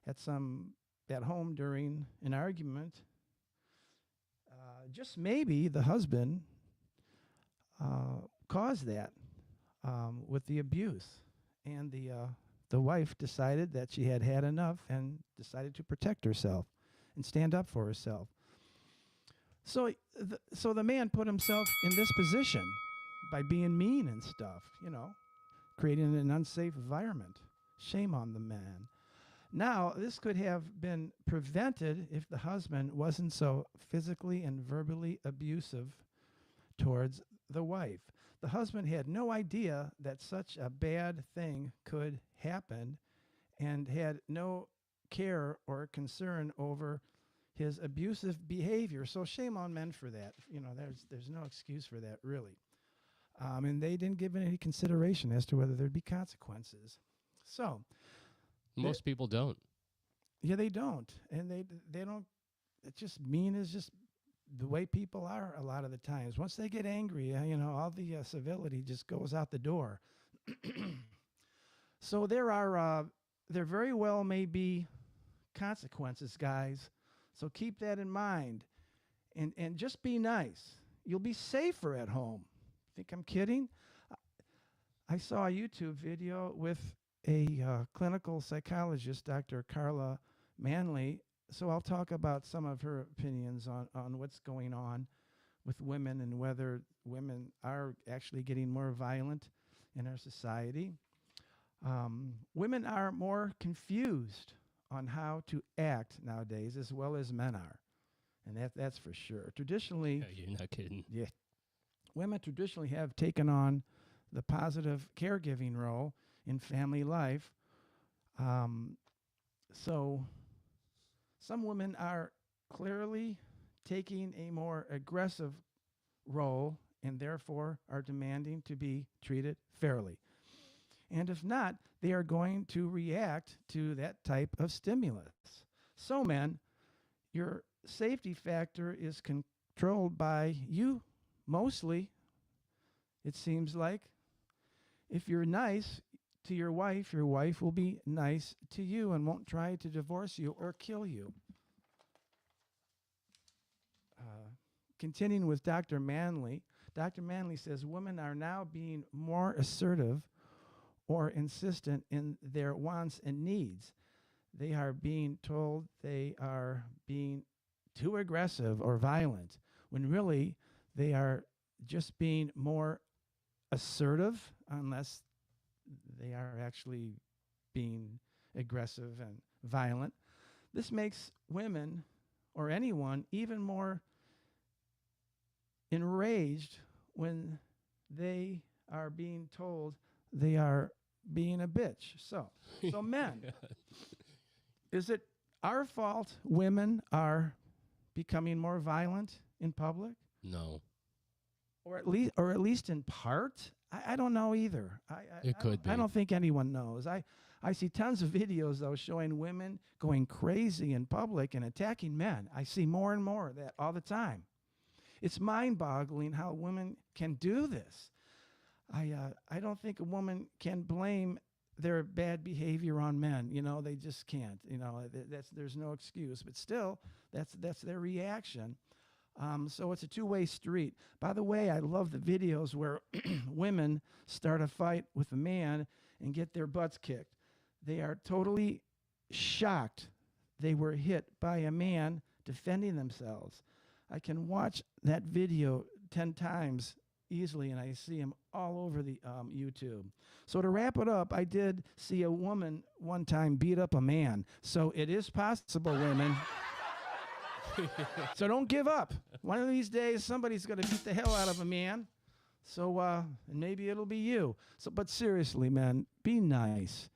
at home during an argument. Just maybe the husband caused that with the abuse, and the wife decided that she had had enough and decided to protect herself and stand up for herself. So the man put himself in this position by being mean and stuff, creating an unsafe environment. Shame on the man. Now, this could have been prevented if the husband wasn't so physically and verbally abusive towards the wife. The husband had no idea that such a bad thing could happen and had no care or concern over his abusive behavior. So shame on men for that. There's no excuse for that, really. And they didn't give it any consideration as to whether there'd be consequences. So Most people don't. yeah, they don't, and they don't. It's just mean is just the way people are a lot of the times. Once they get angry, all the civility just goes out the door. So there very well may be consequences, guys. So keep that in mind, and just be nice. You'll be safer at home. Think I'm kidding? I saw a YouTube video with a clinical psychologist, Dr. Carla Manley. So I'll talk about some of her opinions on what's going on with women and whether women are actually getting more violent in our society. Women are more confused on how to act nowadays, as well as men are, and that's for sure. Traditionally, Yeah, you're not kidding. yeah, women traditionally have taken on the positive caregiving role in family life. So some women are clearly taking a more aggressive role and therefore are demanding to be treated fairly. And if not, they are going to react to that type of stimulus. So, men, your safety factor is controlled by you mostly. it seems like. If you're nice to your wife will be nice to you and won't try to divorce you or kill you. Continuing with Dr. Manley says women are now being more assertive or insistent in their wants and needs. They are being told they are being too aggressive or violent when really they are just being more assertive, unless they are actually being aggressive and violent. This makes women or anyone even more enraged when they are being told they are being a bitch. So men, is it our fault women are becoming more violent in public? No, Or at least in part? I don't know either. it could I be. don't think anyone knows. I see tons of videos, though, showing women going crazy in public and attacking men. I see more and more of that all the time. It's mind-boggling how women can do this. I don't think a woman can blame their bad behavior on men. You know, they just can't. You know, there's no excuse. But still, that's their reaction. So it's a two-way street. By the way, I love the videos where women start a fight with a man and get their butts kicked. They are totally shocked they were hit by a man defending themselves. I can watch that video 10 times easily, and I see them all over the YouTube. So to wrap it up, I did see a woman one time beat up a man. So it is possible, women. So don't give up. One of these days, somebody's going to beat the hell out of a man. So and maybe it'll be you. So, but seriously, man, be nice.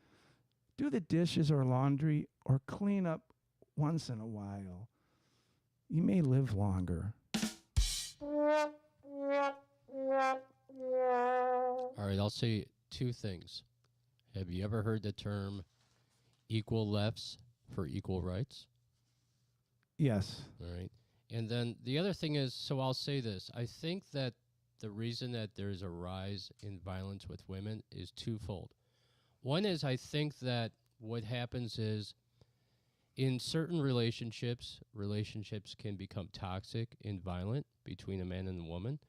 Do the dishes or laundry or clean up once in a while. You may live longer. All right, I'll say two things. Have you ever heard the term equal lefts for equal rights? Yes. All right. And then the other thing is, so I'll say this. I think that the reason that there's a rise in violence with women is twofold. One is I think that what happens is in certain relationships can become toxic and violent between a man and a woman.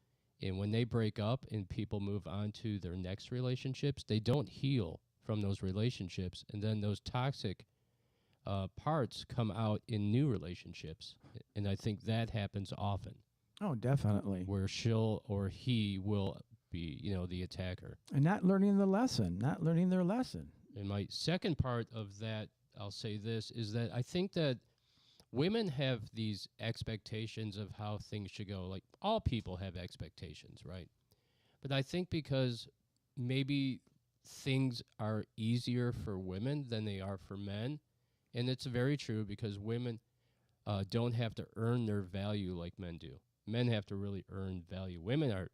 And when they break up and people move on to their next relationships, they don't heal from those relationships. And then those toxic parts come out in new relationships. And I think that happens often. Oh, definitely. Where she'll or he will be, the attacker. And not learning their lesson. And my second part of that, I'll say this, is that I think that women have these expectations of how things should go. Like all people have expectations, right? But I think because maybe things are easier for women than they are for men. And it's very true because women don't have to earn their value like men do. Men have to really earn value. Women are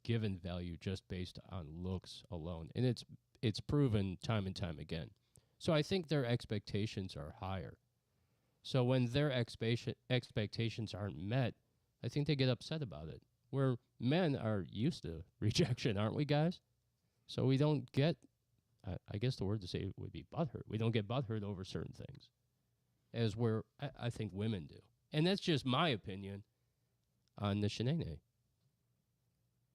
given value just based on looks alone. And it's proven time and time again. So I think their expectations are higher. So when their expectations aren't met, I think they get upset about it. Where men are used to rejection, aren't we, guys? So we don't get, I guess the word to say would be butthurt. We don't get butthurt over certain things, as where I think women do. And that's just my opinion on the shenanigans.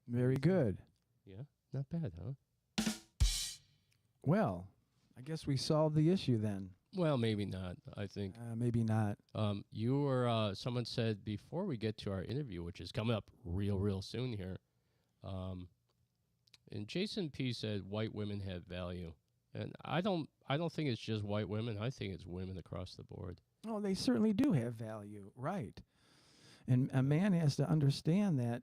Very good. Yeah, not bad, huh? Well, I guess we solved the issue then. Well, maybe not, I think. Maybe not. You were, someone said before we get to our interview, which is coming up real soon here, and Jason P. said white women have value. And I don't think it's just white women. I think it's women across the board. Oh, they certainly do have value, right? And a man has to understand that,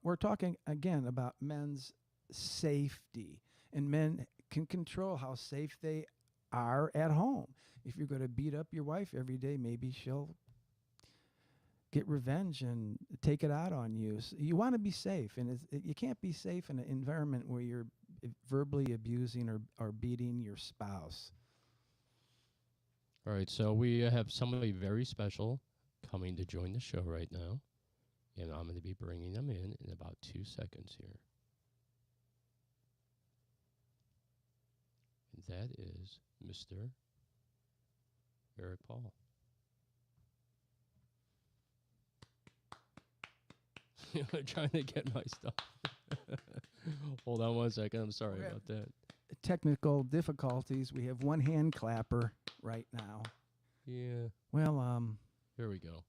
we're talking again about men's safety, and men can control how safe they are at home. If you're going to beat up your wife every day, maybe she'll get revenge and take it out on you. So you want to be safe, and you can't be safe in an environment where you're verbally abusing or beating your spouse. All right, so we have somebody very special coming to join the show right now, and I'm going to be bringing them in about 2 seconds here. And that is Mr. Eric Paul. I'm trying to get my stuff. Hold on one second. I'm sorry Okay. about that. Technical difficulties. We have one hand clapper right now. Yeah. Well, Here we go.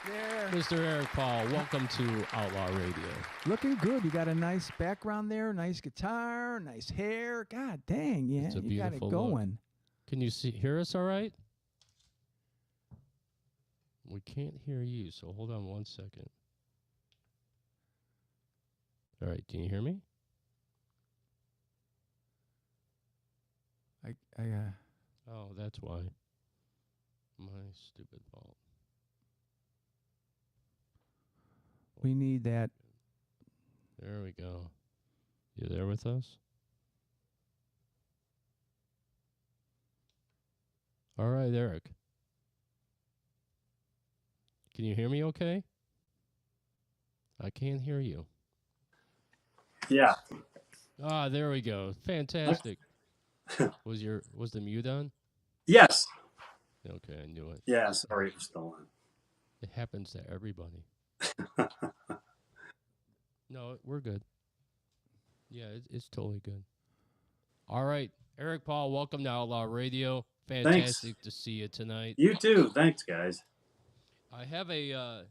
there. Mr. Eric Paul, welcome to Outlaw Radio. Looking good. You got a nice background there, nice guitar, nice hair. God dang, yeah. It's a You got it beautiful look. going. Can you hear us all right? We can't hear you, so hold on one second. All right, can you hear me? Oh, that's why. My stupid fault. We need that. There we go. You there with us? All right, Eric. Can you hear me okay? I can't hear you. Yeah. Ah, there we go. Fantastic. Was the mute on? Yes. Okay, I knew it. Yeah. Sorry, it's still on. It happens to everybody. No, we're good. Yeah, it's totally good. All right, Eric Paul, welcome to Outlaw Radio. Fantastic to see you tonight. You too. Thanks, guys. I have a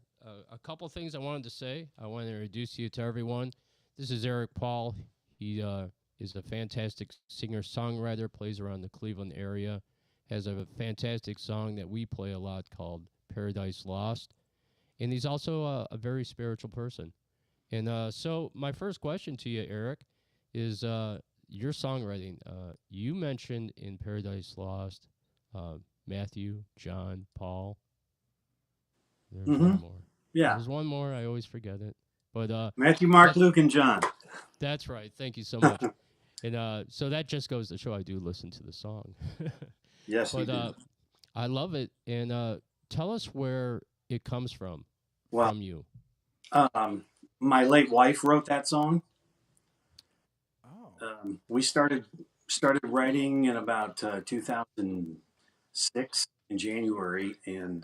couple things I wanted to say. I want to introduce you to everyone. This is Eric Paul. He is a fantastic singer-songwriter, plays around the Cleveland area, has a fantastic song that we play a lot called Paradise Lost. And he's also a very spiritual person. And so my first question to you, Eric, is your songwriting. You mentioned in Paradise Lost Matthew, John, Paul. There's one more. Yeah. There's one more. I always forget it. But Matthew, Mark, Luke, and John. that's right. Thank you so much. And so that just goes to show I do listen to the song. Yes, you But do. I love it. And tell us where it comes from Well, you. my late wife wrote that song. Oh. We started writing in about 2006 in January, and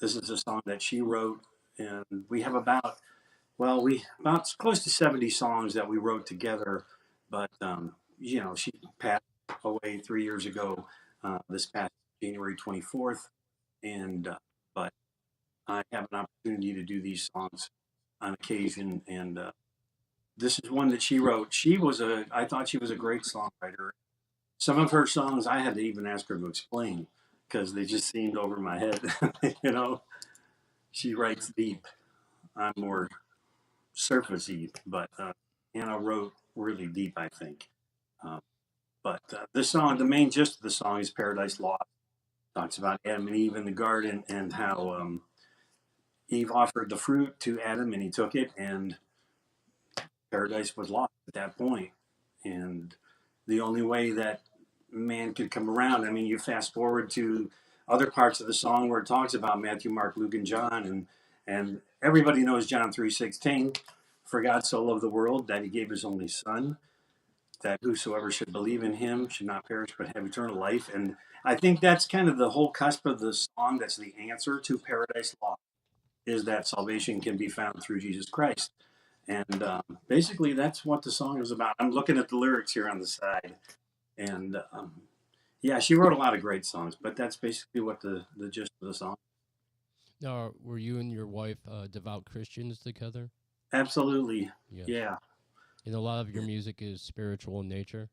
this is a song that she wrote. And we have about close to 70 songs that we wrote together. But she passed away 3 years ago, this past January 24th, and but I have an opportunity to do these songs on occasion, and this is one that she wrote. I thought she was a great songwriter. Some of her songs I had to even ask her to explain because they just seemed over my head. She writes deep. I'm more surfacey, but Anna wrote really deep, I think. But this song, the main gist of the song is Paradise Lost. Talks about Adam and Eve in the garden and how Eve offered the fruit to Adam and he took it, and paradise was lost at that point. And the only way that man could come around, I mean, you fast forward to other parts of the song where it talks about Matthew, Mark, Luke, and John, and everybody knows John 3:16. For God so loved the world that he gave his only son, that whosoever should believe in him should not perish but have eternal life. And I think that's kind of the whole cusp of the song. That's the answer to Paradise Lost, is that salvation can be found through Jesus Christ. And basically, that's what the song is about. I'm looking at the lyrics here on the side. And yeah, she wrote a lot of great songs, but that's basically what the gist of the song. Now, were you and your wife devout Christians together? Absolutely. Yes. Yeah. And a lot of your music is spiritual in nature.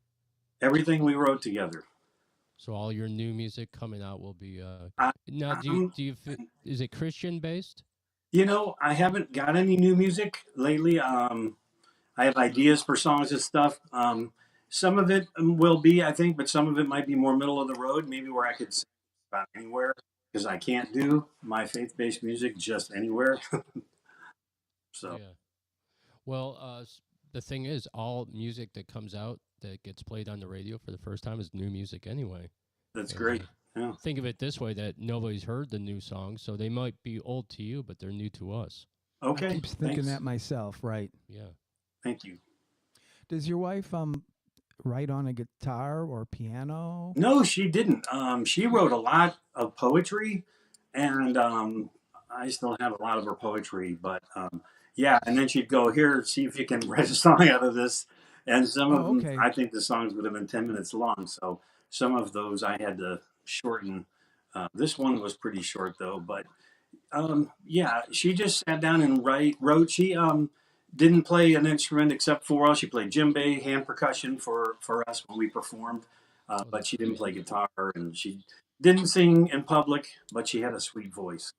Everything we wrote together. So all your new music coming out will be. I- Now, is it Christian based? I haven't got any new music lately. I have ideas for songs and stuff. Some of it will be, I think, but some of it might be more middle of the road, maybe where I could sing about anywhere, because I can't do my faith-based music just anywhere. So Yeah. Well, the thing is, all music that comes out that gets played on the radio for the first time is new music anyway. that's And, great. Yeah. Think of it this way: that nobody's heard the new songs, so they might be old to you, but they're new to us. Okay. I keep thinking Thanks. that myself, right? Yeah. Thank you. Does your wife write on a guitar or piano? No, she didn't. She wrote a lot of poetry, and I still have a lot of her poetry. But yeah, and then she'd go, here, see if you can write a song out of this. And some of Oh, them, okay. I think the songs would have been 10 minutes long. So some of those I had to shorten. This one was pretty short though, but yeah, she just sat down and wrote. She didn't play an instrument except for, well, she played djembe, hand percussion for us when we performed, Oh, but that's she didn't great. play guitar, and she didn't sing in public, but she had a sweet voice.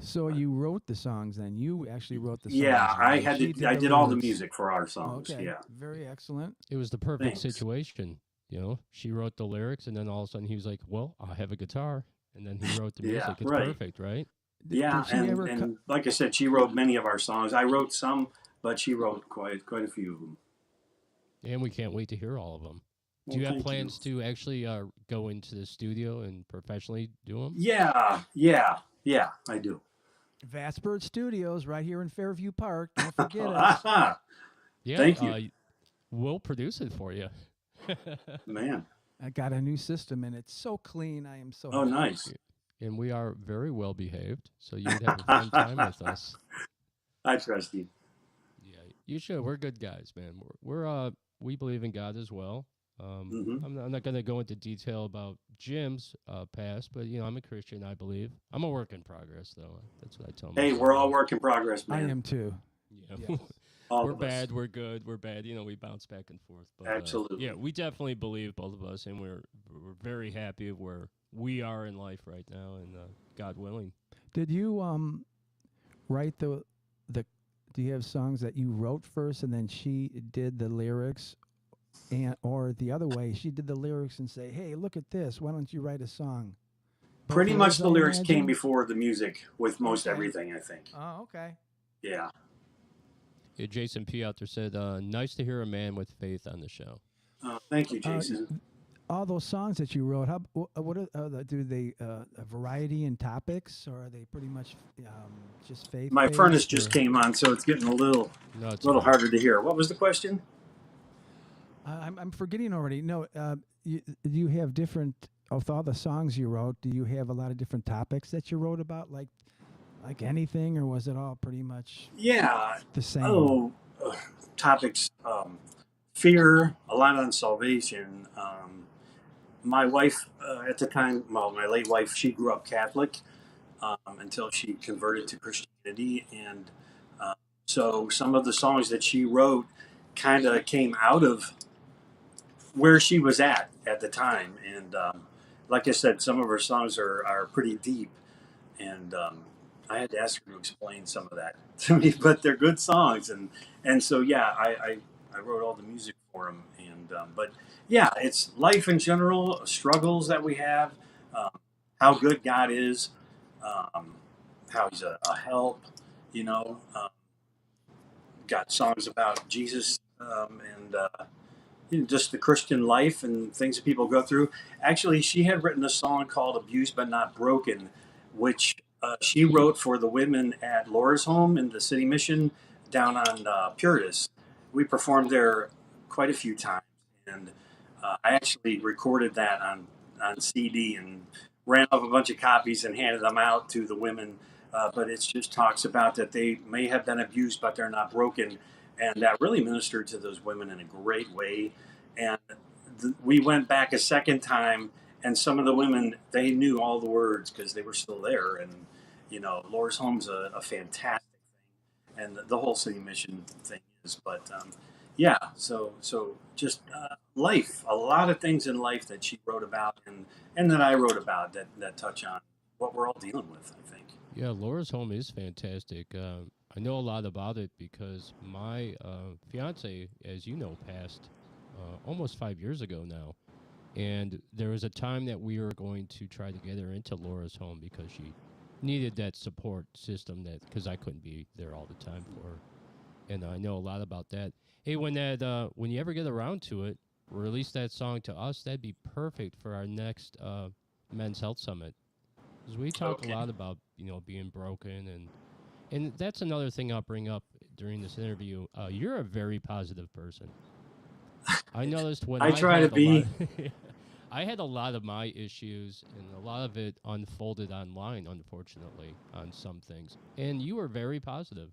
So you wrote the songs then? You actually wrote the songs, Yeah, and I then had she to. did I the did all the lyrics. music for our songs. Okay, Yeah, very excellent. It was the perfect thanks. situation. You know, she wrote the lyrics, and then all of a sudden he was like, "Well, I have a guitar," and then he wrote the Yeah, music. It's right. perfect, right? Yeah, Did she ever cut? and like I said, she wrote many of our songs. I wrote some, but she wrote quite a few of them. And we can't wait to hear all of them. Do Well, you have thank you. plans to actually go into the studio and professionally do them? Yeah, I do. Vatsbird Studios right here in Fairview Park. Don't forget us. Yeah, Thank you, we'll produce it for you. man. I got a new system and it's so clean. I am so Oh, happy. nice. And we are very well behaved, so you would have a fun time with us. I trust you. Yeah, you should. We're good guys, man. We believe in God as well. Hmm. I'm not going to go into detail about Jim's past, but I'm a Christian. I believe I'm a work in progress, though. That's what I tell Hey, myself. we're all work in progress, I man. am too. Yeah. Yes. All We're of us. bad, we're good, we're bad. We bounce back and forth. But Absolutely. yeah, we definitely believe, both of us, and we're very happy of where we are in life right now, and God willing. Did you write the? Do you have songs that you wrote first and then she did the lyrics, and or the other way, she did the lyrics and say, "Hey, look at this. Why don't you write a song?" Both Pretty much ways, the I lyrics came imagine? before the music with most Okay. everything, I think. Oh, okay. Yeah. Yeah, Jason P out there said, "Nice to hear a man with faith on the show." Thank you, Jason. All those songs that you wrote, how what are do they a variety in topics, or are they pretty much just faith My based? furnace just or- came on, so it's getting a little No, it's little okay. harder to hear. What was the question? I'm forgetting already. No, you have different of all the songs you wrote. Do you have a lot of different topics that you wrote about, like anything, or was it all pretty much Yeah. the same? Oh, topics. Fear, a lot on salvation. My wife, at the time, well, my late wife, she grew up Catholic until she converted to Christianity. And so some of the songs that she wrote kind of came out of where she was at the time. And like I said, some of her songs are pretty deep. And I had to ask her to explain some of that to me, but they're good songs. And so, yeah, I wrote all the music for them. And but yeah, it's life in general, struggles that we have, um, how good God is, um, how He's a help. You know, got songs about Jesus, and just the Christian life and things that people go through. Actually, she had written a song called "Abused but Not Broken," which she wrote for the women at Laura's home in the City Mission down on Purtis. We performed there quite a few times, and I actually recorded that on CD and ran off a bunch of copies and handed them out to the women. But it just talks about that they may have been abused, but they're not broken, and that really ministered to those women in a great way. And we went back a second time, and some of the women, they knew all the words because they were still there. And Laura's Home's a fantastic thing, and the whole City Mission thing is. But yeah, so just life, a lot of things in life that she wrote about, and that I wrote about that touch on what we're all dealing with, I think. Yeah, Laura's Home is fantastic. I know a lot about it because my fiance, as you know, passed almost 5 years ago now. And there was a time that we were going to try to get her into Laura's Home because she needed that support system, because I couldn't be there all the time for her. And I know a lot about that. Hey, when you ever get around to it, release that song to us. That'd be perfect for our next Men's Health Summit. Because we talk Okay. a lot about being broken, and that's another thing I'll bring up during this interview. You're a very positive person. I noticed when I try had to be. I had a lot of my issues, and a lot of it unfolded online, unfortunately, on some things. And you were very positive.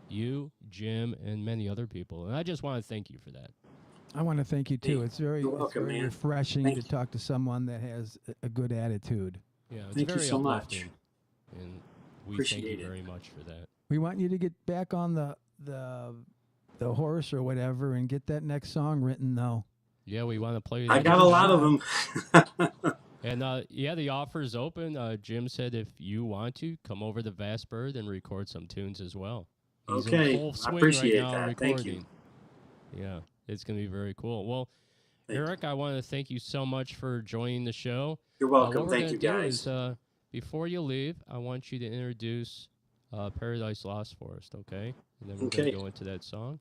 You, Jim, and many other people. And I just want to thank you for that. I want to thank you too. It's very, You're welcome, man. refreshing Thank to you. talk to someone that has a good attitude. Yeah, it's Thank you very so much. uplifting. And we Appreciate thank you it. very much for that. We want you to get back on the horse or whatever and get that next song written though. Yeah, we want to play I that got a again. lot of them. And yeah, the offer is open. Jim said if you want to, come over to Vast Bird and record some tunes as well. He's Okay, in full I swing appreciate right now that. Thank you. recording. Yeah, it's going to be very cool. Well, Thank you. Eric, I want to thank you so much for joining the show. You're welcome. What we're Thank gonna you, do guys. is, before you leave, I want you to introduce Paradise Lost for us, okay? And then we're Okay. going to go into that song.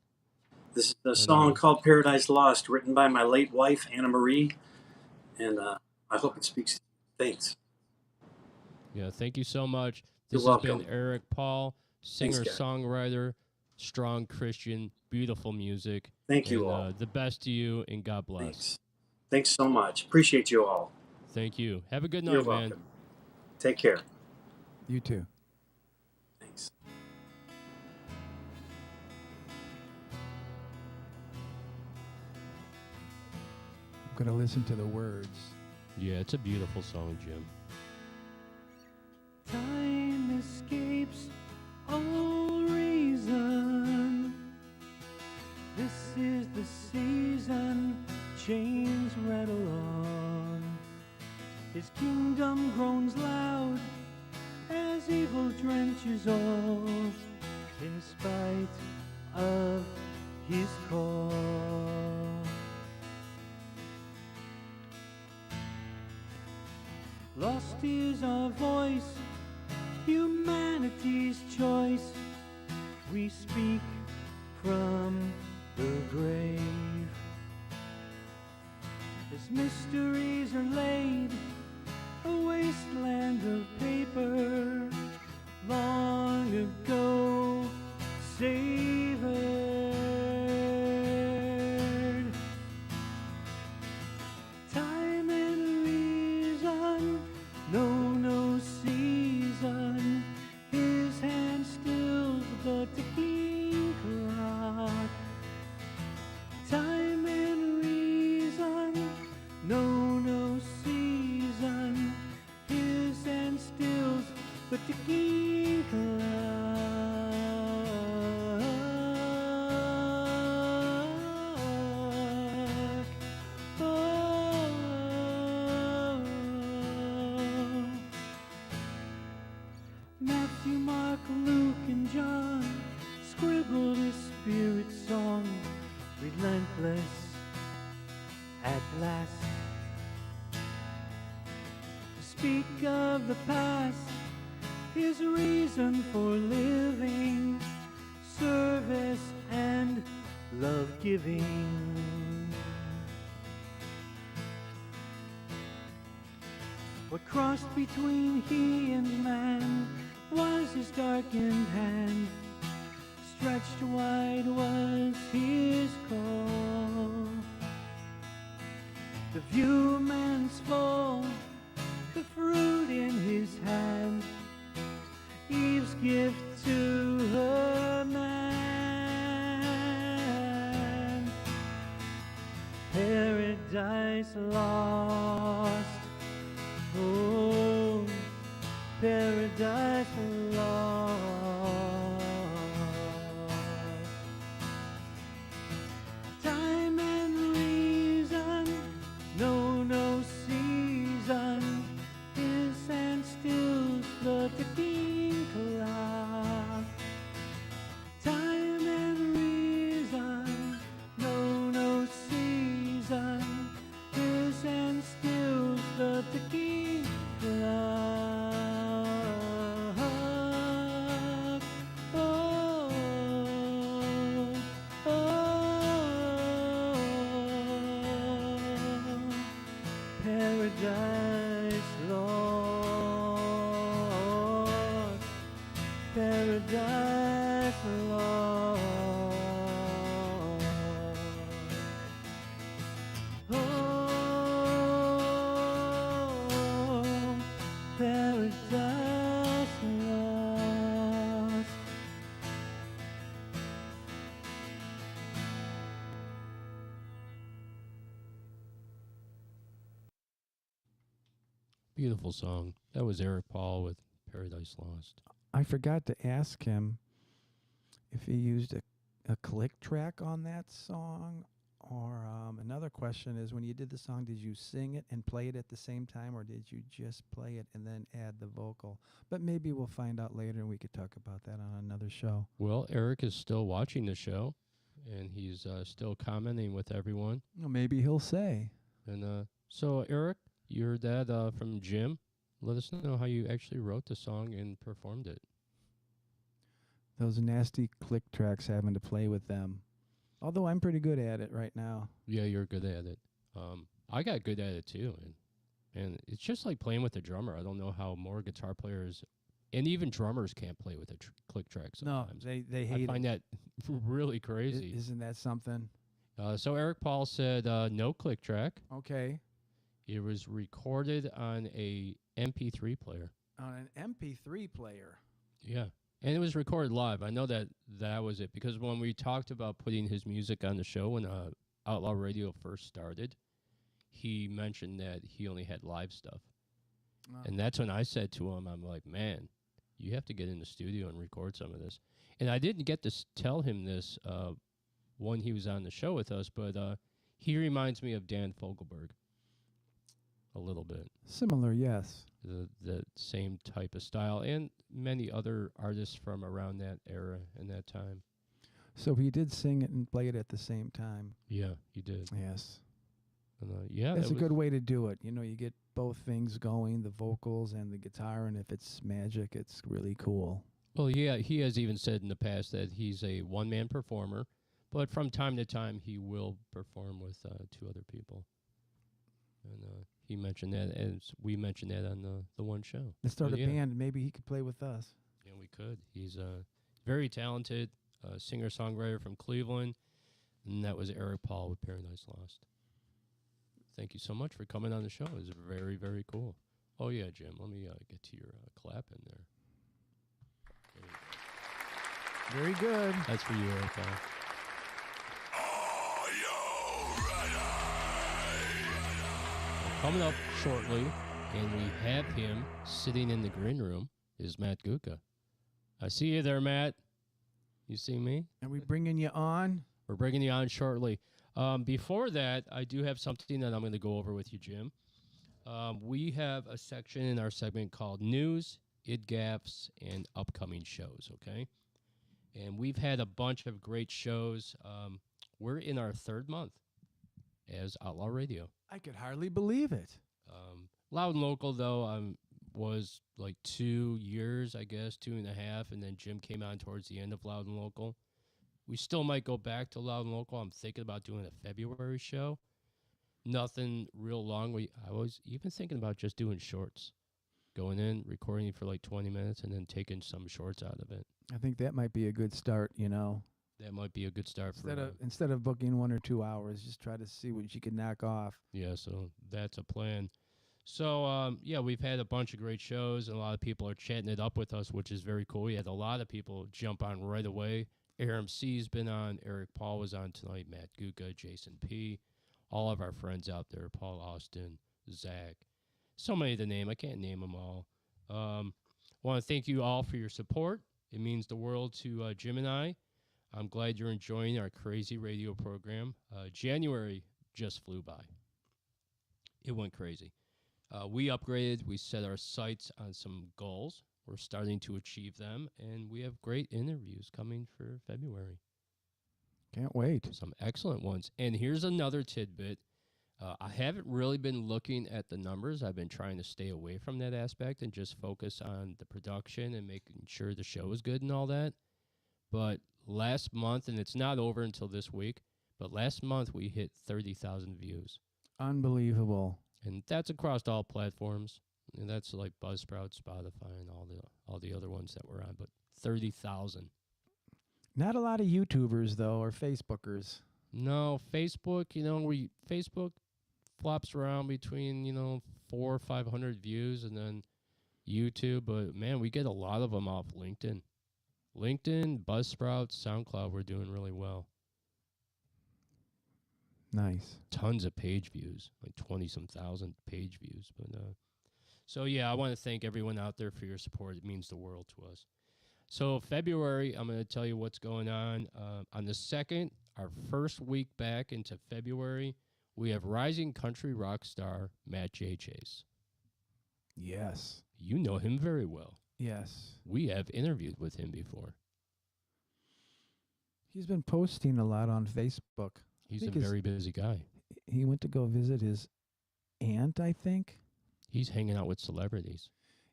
This is a song called Paradise Lost, written by my late wife, Anna Marie. And I hope it speaks to you. Thanks. Yeah, thank you so much. You're This has welcome. been Eric Paul, Thanks, guys. singer-songwriter, strong Christian, beautiful music. Thank you and, all. The best to you, and God bless. Thanks. Thanks so much. Appreciate you all. Thank you. Have a good You're night, man. welcome. Take care. You too. Thanks. I'm gonna listen to the words. Yeah, it's a beautiful song, Jim. Time escapes all reason. This is the season, chains rattle on. His kingdom groans loud as evil drenches all, in spite of his call. Lost is our voice, humanity's choice. We speak from the grave. As mysteries are laid, a wasteland of paper, long ago savored. Time and reason know no season. His hand stills the ticking clock. Time and reason know no season. His hand stills the ticking clock. Oh. Matthew, Mark, Luke, and John scribbled a spirit song, relentless at last. To speak of the past, his reason for living, service and love giving. What crossed between he and man was his darkened hand. Stretched wide was his call. The view of man's full, the fruit in his hand. Eve's gift to her man. Paradise lost. Oh, paradise lost. Time and reason know no season. His hand stills the ticking clock. Time and reason know no season. His hand stills the ticking clock. Oh, oh, paradise lost. us lost. Beautiful song. That was Eric Paul with Paradise Lost. I forgot to ask him if he used a click track on that song. Or another question is, when you did the song, did you sing it and play it at the same time, or did you just play it and then add the vocal? But maybe we'll find out later, and we could talk about that on another show. Well, Eric is still watching the show, and he's still commenting with everyone. Well, maybe he'll say. And so, Eric, you heard that from Jim. Let us know how you actually wrote the song and performed it. Those nasty click tracks, having to play with them. Although I'm pretty good at it right now. Yeah, you're good at it. I got good at it too, and it's just like playing with a drummer. I don't know how more guitar players and even drummers can't play with a click track sometimes. No, they hate it. I find that really crazy. Isn't that something? So Eric Paul said no click track. Okay. It was recorded on a MP3 player. On an MP3 player. Yeah. And it was recorded live. I know that was it, because when we talked about putting his music on the show when Outlaw Radio first started, he mentioned that he only had live stuff. Oh. And that's when I said to him, I'm like, man, you have to get in the studio and record some of this. And I didn't get to tell him this when he was on the show with us, but he reminds me of Dan Fogelberg a little bit. Similar, yes. The same type of style, and many other artists from around that era and that time. So he did sing it and play it at the same time. Yeah, he did. Yes. And, yeah, that's a good way to do it. You know, you get both things going, the vocals and the guitar, and if it's magic, it's really cool. Well, yeah, he has even said in the past that he's a one-man performer, but from time to time he will perform with two other people. And he mentioned that, as we mentioned that on the one show. Let's start a band. Maybe he could play with us. Yeah, we could. He's very talented singer-songwriter from Cleveland, and that was Eric Paul with Paradise Lost. Thank you so much for coming on the show. It was very, very cool. Oh, yeah, Jim, let me get to your clap in there. Very good. That's for you, Eric Paul. Coming up shortly, and we have him sitting in the green room, is Matt Gucca. I see you there, Matt. You see me? Are we bringing you on? We're bringing you on shortly. Before that, I do have something that I'm going to go over with you, Jim. We have a section in our segment called News, IDGAFs, and Upcoming Shows, okay? And we've had a bunch of great shows. We're in our third month as Outlaw Radio. I could hardly believe it. Loud and Local, though, was like 2 years, I guess, 2.5, and then Jim came on towards the end of Loud and Local. We still might go back to Loud and Local. I'm thinking about doing a February show. Nothing real long. I was even thinking about just doing shorts. Going in, recording for like 20 minutes, and then taking some shorts out of it. I think that might be a good start, you know. That might be a good start instead of booking 1 or 2 hours, just try to see what you can knock off. Yeah, so that's a plan. So, yeah, we've had a bunch of great shows, and a lot of people are chatting it up with us, which is very cool. We had a lot of people jump on right away. ARMC's been on. Eric Paul was on tonight. Matt Gucca, Jason P. All of our friends out there, Paul Austin, Zach. So many to name. I can't name them all. Want to thank you all for your support. It means the world to Jim and I. I'm glad you're enjoying our crazy radio program. January just flew by. It went crazy. We upgraded. We set our sights on some goals. We're starting to achieve them, and we have great interviews coming for February. Can't wait. Some excellent ones. And here's another tidbit. I haven't really been looking at the numbers. I've been trying to stay away from that aspect and just focus on the production and making sure the show is good and all that. But last month, and it's not over until this week, but last month we hit 30,000 views. Unbelievable. And that's across all platforms. And that's like Buzzsprout, Spotify, and all the other ones that we're on. But 30,000. Not a lot of YouTubers, though, or Facebookers. No, Facebook, Facebook flops around between, 400 or 500 views. And then YouTube, but man, we get a lot of them off LinkedIn. LinkedIn, Buzzsprout, SoundCloud, we're doing really well. Nice. Tons of page views, like 20-some thousand page views. But so yeah, I want to thank everyone out there for your support. It means the world to us. So February, I'm going to tell you what's going on. On the 2nd, our first week back into February, we have rising country rock star Matt J. Chase. Yes. You know him very well. Yes. We have interviewed with him before. He's been posting a lot on Facebook. He's a very busy guy. He went to go visit his aunt, I think. He's hanging out with celebrities.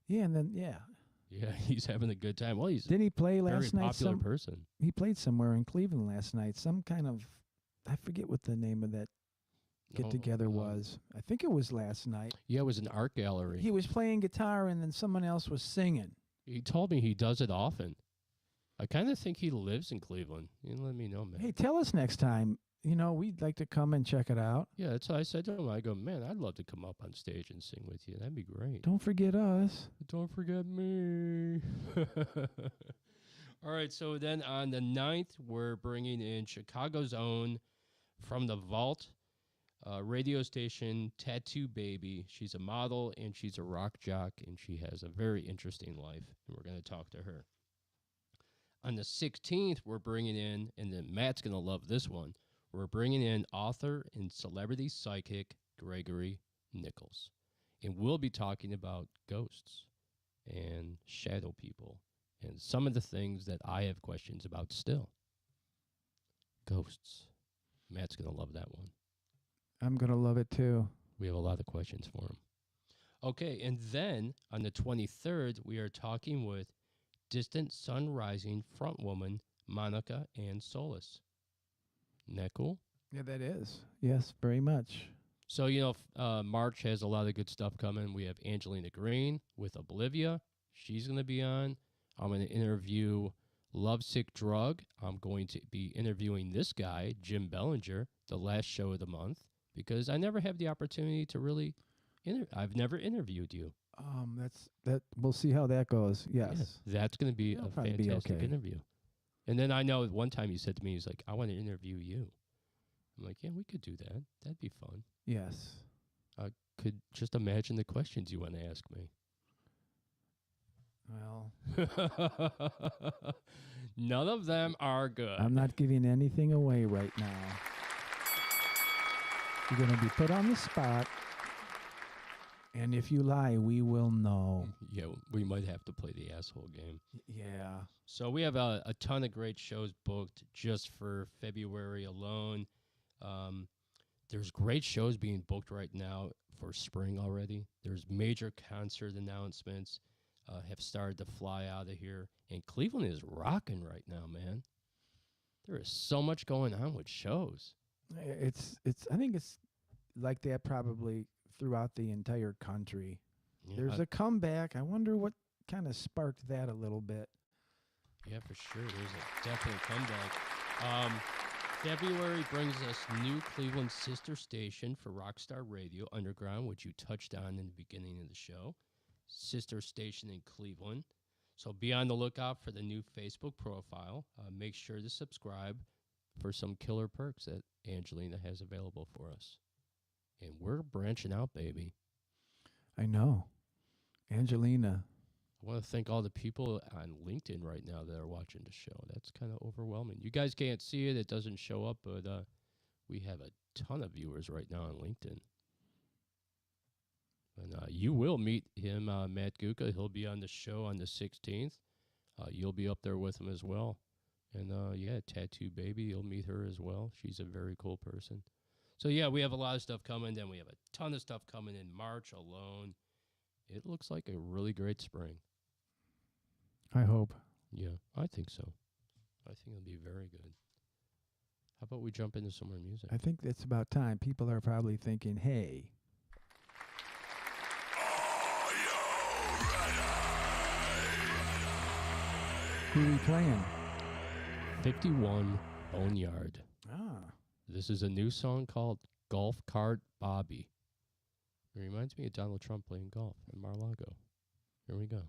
Yeah, and then Yeah, he's having a good time. Well, he's didn't he play a very last night? popular person. He played somewhere in Cleveland last night. Some kind of, I forget what the name of that get together was. I think it was last night. Yeah, it was an art gallery. He was playing guitar and then someone else was singing. He told me he does it often. I kind of think he lives in Cleveland. You let me know, man. Hey, tell us next time. We'd like to come and check it out. Yeah, that's what I said to him. I go, man, I'd love to come up on stage and sing with you. That'd be great. Don't forget us. Don't forget me. All right, so then on the 9th, we're bringing in Chicago's own From the Vault radio station, Tattoo Baby. She's a model, and she's a rock jock, and she has a very interesting life, and we're going to talk to her. On the 16th, we're bringing in, and then Matt's going to love this one, we're bringing in author and celebrity psychic Gregory Nichols. And we'll be talking about ghosts and shadow people and some of the things that I have questions about still. Ghosts. Matt's going to love that one. I'm going to love it too. We have a lot of questions for him. Okay, and then on the 23rd, we are talking with Distant Sun Rising frontwoman Monica Ann Solis. Isn't that cool? Yeah, that is. Yes, very much. So, March has a lot of good stuff coming. We have Angelina Green with Oblivia. She's going to be on. I'm going to interview Lovesick Drug. I'm going to be interviewing this guy, Jim Bellinger, the last show of the month, because I never have the opportunity to really I've never interviewed you. That we'll see how that goes. Yes. Yeah, that's going to be It'll a probably be fantastic okay. interview. And then I know one time he said to me, he's like, I want to interview you. I'm like, yeah, we could do that. That'd be fun. Yes. I could just imagine the questions you want to ask me. Well, none of them are good. I'm not giving anything away right now. You're going to be put on the spot. And if you lie, we will know. Yeah, we might have to play the asshole game. Yeah. So we have a ton of great shows booked just for February alone. There's great shows being booked right now for spring already. There's major concert announcements have started to fly out of here. And Cleveland is rocking right now, man. There is so much going on with shows. I think it's like that probably throughout the entire country. Yeah, There's a comeback. I wonder what kind of sparked that a little bit. Yeah, for sure. There's a definite comeback. February brings us new Cleveland sister station for Rockstar Radio Underground, which you touched on in the beginning of the show. Sister station in Cleveland. So be on the lookout for the new Facebook profile. Make sure to subscribe for some killer perks that Angelina has available for us. And we're branching out, baby. I know. Angelina. I want to thank all the people on LinkedIn right now that are watching the show. That's kind of overwhelming. You guys can't see it. It doesn't show up, but we have a ton of viewers right now on LinkedIn. And you will meet him, Matt Guka. He'll be on the show on the 16th. You'll be up there with him as well. And, Tattoo Baby, you'll meet her as well. She's a very cool person. So, yeah, we have a lot of stuff coming. Then we have a ton of stuff coming in March alone. It looks like a really great spring. I hope. Yeah, I think so. I think it'll be very good. How about we jump into some more music? I think it's about time. People are probably thinking, hey. Who we playing? 51 Boneyard. Ah. This is a new song called Golf Cart Bobby. It reminds me of Donald Trump playing golf in Mar-a-Lago. Here we go.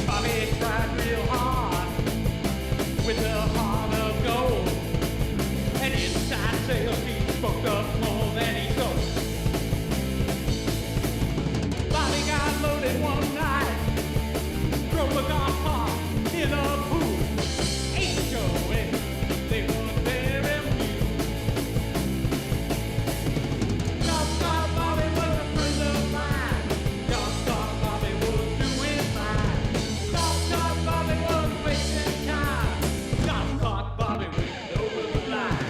Bobby tried real hard with a heart of gold, and inside sales he smoked up more than he sold. Bobby got loaded one night, drove a golf cart in a pool. Ain't showing they were very few. Golf cart Bobby was a friend of mine. Golf cart Bobby was doing fine. Golf cart Bobby was wasting time. Golf cart Bobby went over the line.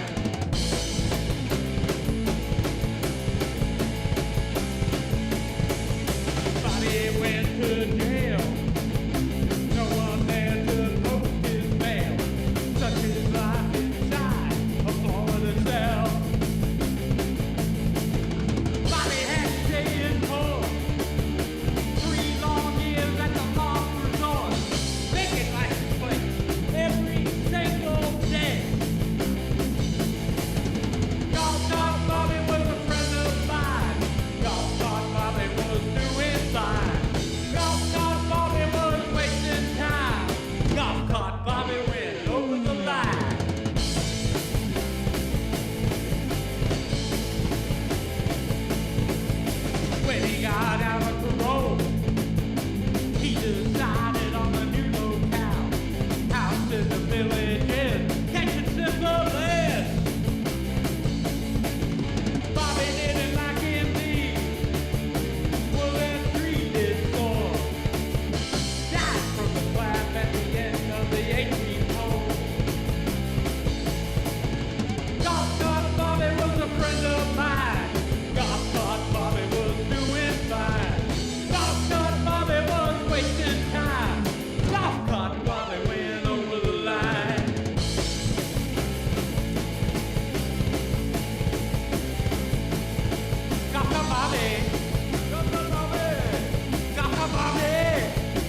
Bobby went to jail. No one there to post his bail. Such his life inside a Florida cell. Bobby had to stay in court 3 long years at the last resort. Vacant license plate every single day. Golf cart Bobby was a friend of mine. Golf cart Bobby was doing fine. Golf cart Bobby was wasting time. Golf cart Bobby went over the line. When he got out of parole, he decided on a new locale. House in the village inn, catching syphilis. Bobby didn't like Indeed. Well, then treated sore. Died from the clap at the end of the 18th hole. Golf cart Bobby was a friend of mine. Golf cart Bobby was doing fine. Golf cart Bobby was wasting time. Golf cart Bobby went over the line. Golf cart Bobby. Golf cart Bobby. Golf cart Bobby.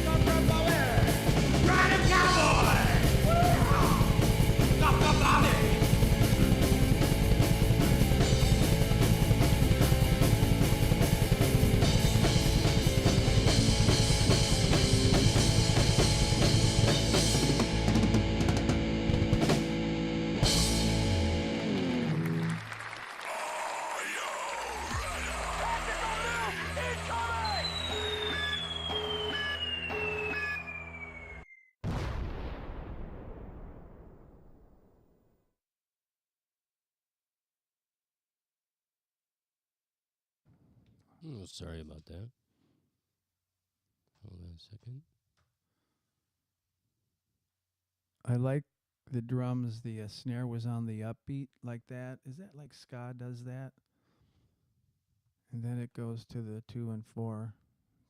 Golf cart Bobby. Riding cowboy. Golf cart Bobby. Oh, sorry about that. Hold on a second. I like the drums. The snare was on the upbeat like that. Is that like ska does that? And then it goes to the 2 and 4.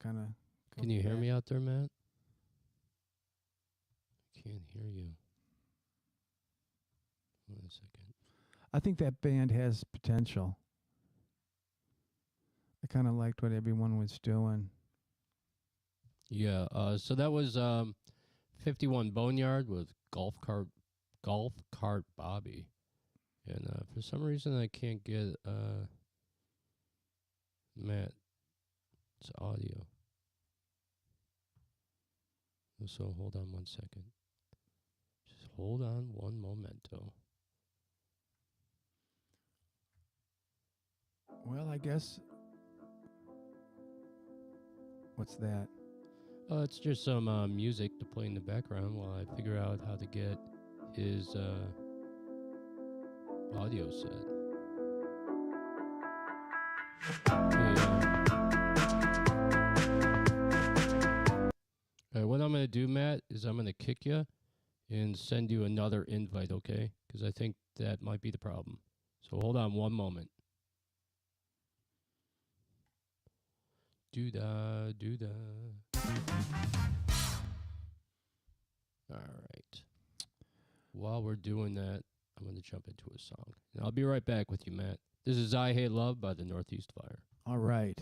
Kind of. Can you hear me out there, Matt? Can't hear you. Hold on a second. I think that band has potential. I kind of liked what everyone was doing. Yeah, so that was 51 Boneyard with Golf Cart Bobby. And for some reason I can't get Matt's audio. So hold on one second. Just hold on one momento. Well, I guess. What's that? It's just some music to play in the background while I figure out how to get his audio set. What I'm going to do, Matt, is I'm going to kick you and send you another invite, okay? Because I think that might be the problem. So hold on one moment. Do-da, do-da. All right. While we're doing that, I'm going to jump into a song. And I'll be right back with you, Matt. This is I Hate Love by the Northeast Fire. All right.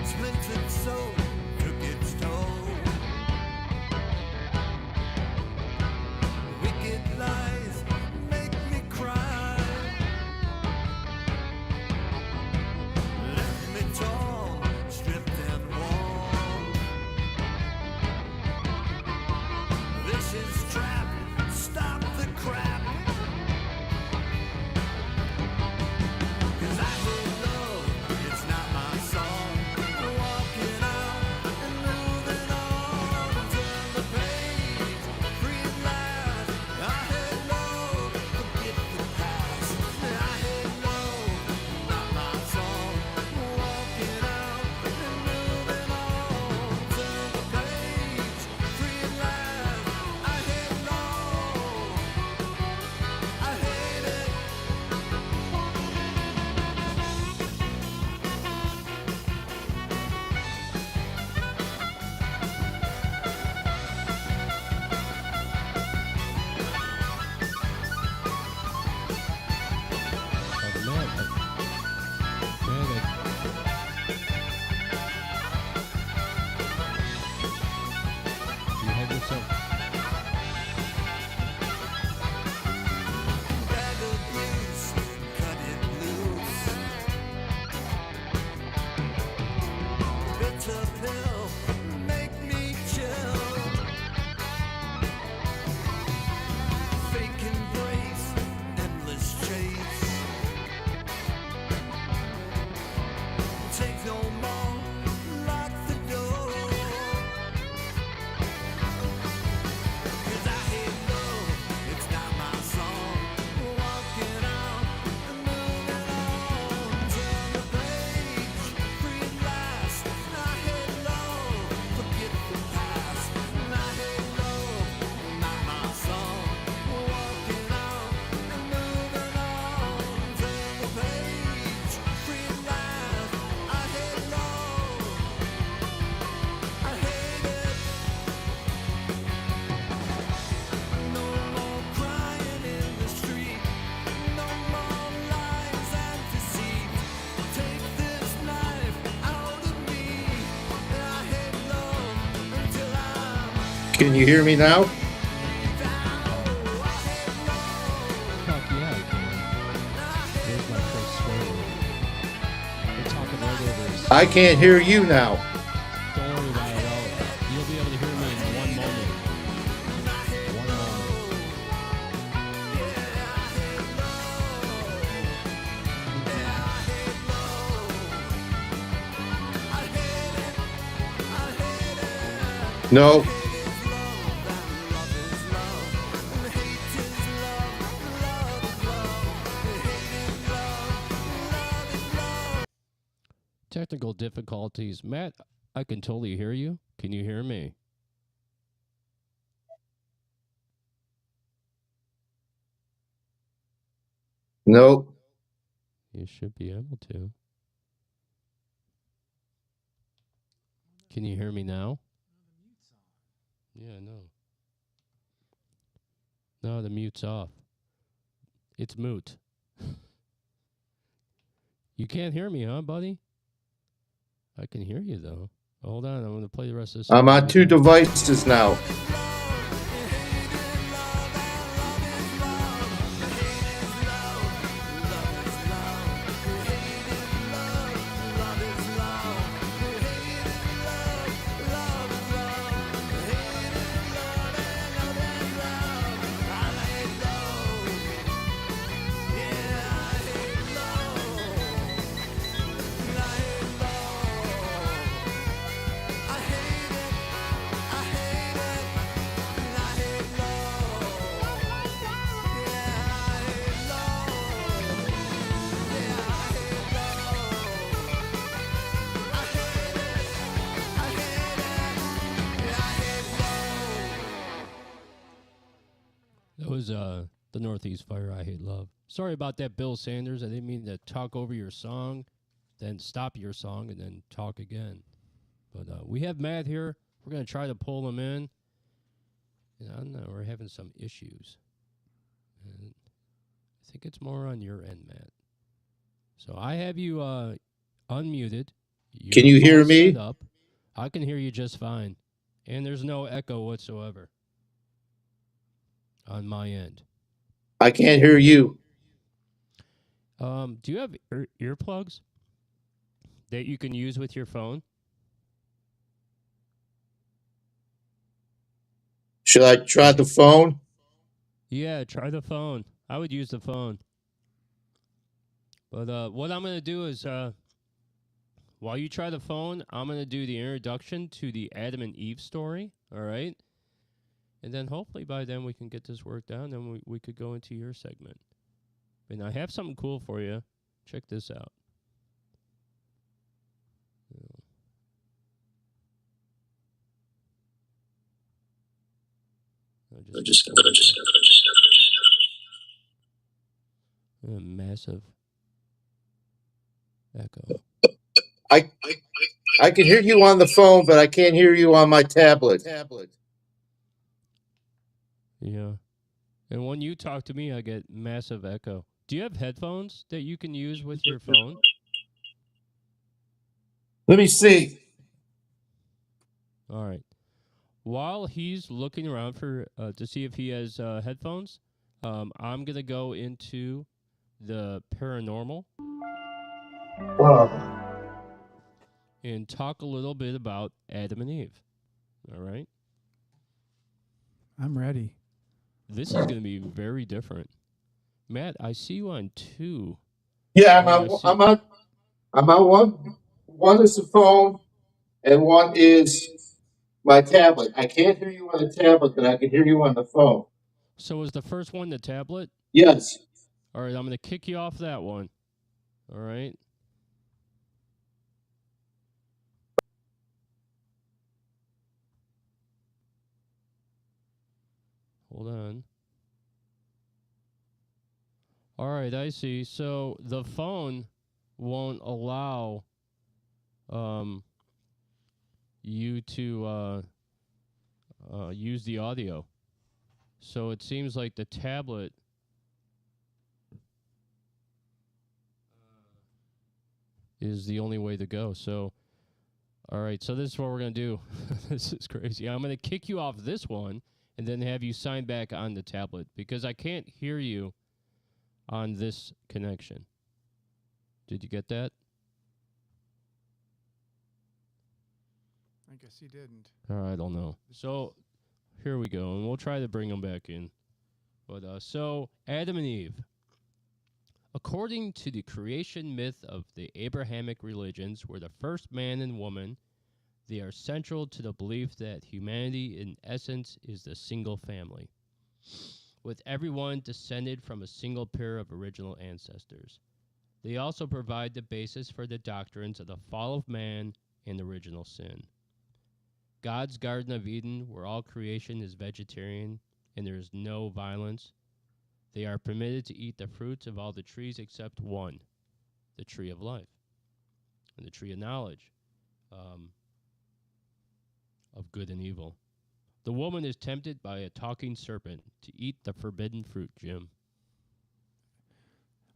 Splintered soul took its toll. Wicked lies make me cry. Left me torn, stripped and worn. Vicious trap, stop the crap. 'Cause I hate love, it's not my song. Walking out and moving on. Turn the page, free at last. I hate love, forget the past. I hate love, not my song. Walking out and moving on. Turn the page, free at last. I hate love, I hate it. You had yourself. Bag of blues, cut it loose. Bitter pill, make me chill. Fake embrace, endless chase. Take no more, lock the door. 'Cause I hate love, it's not my song. Walking out and moving on. Turn the page, free at last. I hate love, forget the past. I hate love, not my song. Walking out and moving on. Turn the page, free at last. I hate love, I hate it. No more crying in the street. No more lies and deceit. Take this knife out of me. I hate love until I'm Can you hear me now? down. I hate love. Fuck yeah, I can. There's my Chris Swearer. They're talking right over us. I can't hear you now. Don't worry about it. You'll be able to hear me in one moment. One moment. No. Technical difficulties. Matt, I can totally hear you. Can you hear me? Nope. You should be able to. Can you hear me now? Yeah, no. No, the mute's off. It's moot. You can't hear me, huh, buddy? I can hear you, though. Hold on, I'm going to play the rest of this. I'm on two devices now. That was the Northeast Fire, I Hate Love. Sorry about that, Bill Sanders. I didn't mean to talk over your song, then stop your song, and then talk again. But we have Matt here. We're going to try to pull him in. And I don't know, we're having some issues. And I think it's more on your end, Matt. So I have you unmuted. Can you hear all me? set up. I can hear you just fine. And there's no echo whatsoever on my end. I can't hear you. Do you have earplugs that you can use with your phone? Should I try the phone? Yeah, try the phone. I would use the phone. But what I'm going to do is, while you try the phone, I'm going to do the introduction to the Adam and Eve story, all right? And then hopefully by then we can get this worked out, and we could go into your segment. And I have something cool for you. Check this out. I just a massive echo. I I can hear you on the phone, but I can't hear you on my tablet. Yeah. And when you talk to me, I get massive echo. Do you have headphones that you can use with your phone? Let me see. All right. While he's looking around for to see if he has headphones, I'm gonna go into the paranormal and talk a little bit about Adam and Eve. All right. I'm ready. This is gonna be very different. Matt, I see you on 2. Yeah, Oh, I see. I'm on one. One is the phone, and one is my tablet. I can't hear you on the tablet, but I can hear you on the phone. So is the first one the tablet? Yes. All right, I'm gonna kick you off that one. All right. Hold on. All right, I see. So the phone won't allow you to use the audio. So it seems like the tablet is the only way to go. So, all right, so this is what we're going to do. This is crazy. I'm going to kick you off this one and then have you sign back on the tablet because I can't hear you on this connection. Did you get that? I guess he didn't. I don't know. So here we go, and we'll try to bring them back in. But so Adam and Eve. According to the creation myth of the Abrahamic religions, were the first man and woman. They are central to the belief that humanity, in essence, is the single family, with everyone descended from a single pair of original ancestors. They also provide the basis for the doctrines of the fall of man and original sin. God's Garden of Eden, where all creation is vegetarian and there is no violence, they are permitted to eat the fruits of all the trees except one, the tree of life, and the tree of knowledge of good and evil. The woman is tempted by a talking serpent to eat the forbidden fruit, Jim.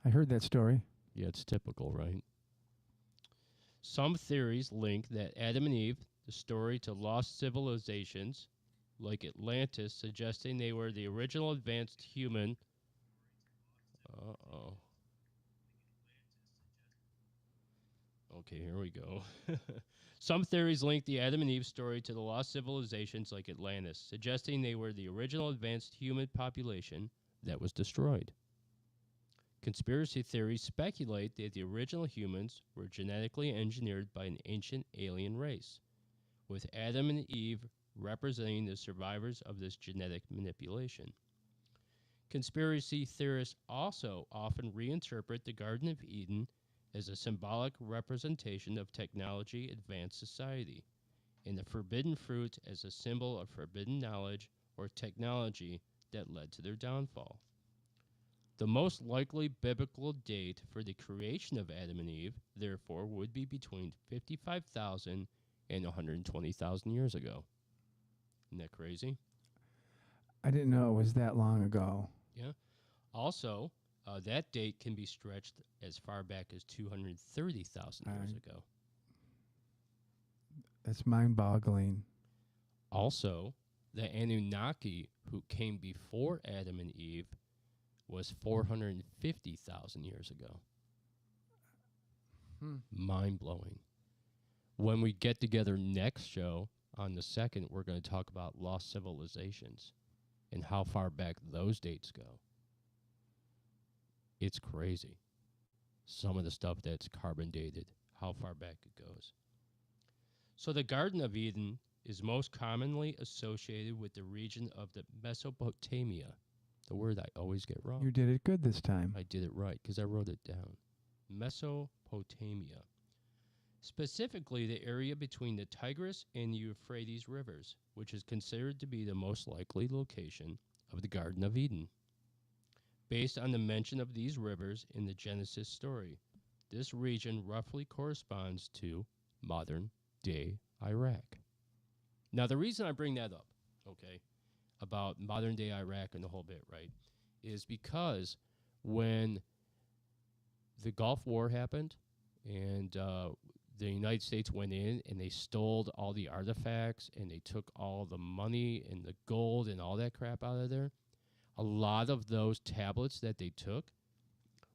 I heard that story. Yeah, it's typical, right? Some theories link that Adam and Eve, the story, to lost civilizations like Atlantis, suggesting they were the original advanced human. Uh-oh. Okay, here we go. Some theories link the Adam and Eve story to the lost civilizations like Atlantis, suggesting they were the original advanced human population that was destroyed. Conspiracy theories speculate that the original humans were genetically engineered by an ancient alien race, with Adam and Eve representing the survivors of this genetic manipulation. Conspiracy theorists also often reinterpret the Garden of Eden as a symbolic representation of technology advanced society, and the forbidden fruit as a symbol of forbidden knowledge or technology that led to their downfall. The most likely biblical date for the creation of Adam and Eve, therefore, would be between 55,000 and 120,000 years ago. Isn't that crazy? I didn't know it was that long ago. Yeah. Also, that date can be stretched as far back as 230,000 years ago. That's mind-boggling. Also, the Anunnaki who came before Adam and Eve was 450,000 years ago. Mind-blowing. When we get together next show, on the 2nd, we're going to talk about lost civilizations and how far back those dates go. It's crazy. Some of the stuff that's carbon dated, how far back it goes. So the Garden of Eden is most commonly associated with the region of the Mesopotamia. The word I always get wrong. You did it good this time. I did it right because I wrote it down. Mesopotamia. Specifically, the area between the Tigris and Euphrates rivers, which is considered to be the most likely location of the Garden of Eden. Based on the mention of these rivers in the Genesis story, this region roughly corresponds to modern-day Iraq. Now, the reason I bring that up, okay, about modern-day Iraq and the whole bit, right, is because when the Gulf War happened and the United States went in and they stole all the artifacts and they took all the money and the gold and all that crap out of there, a lot of those tablets that they took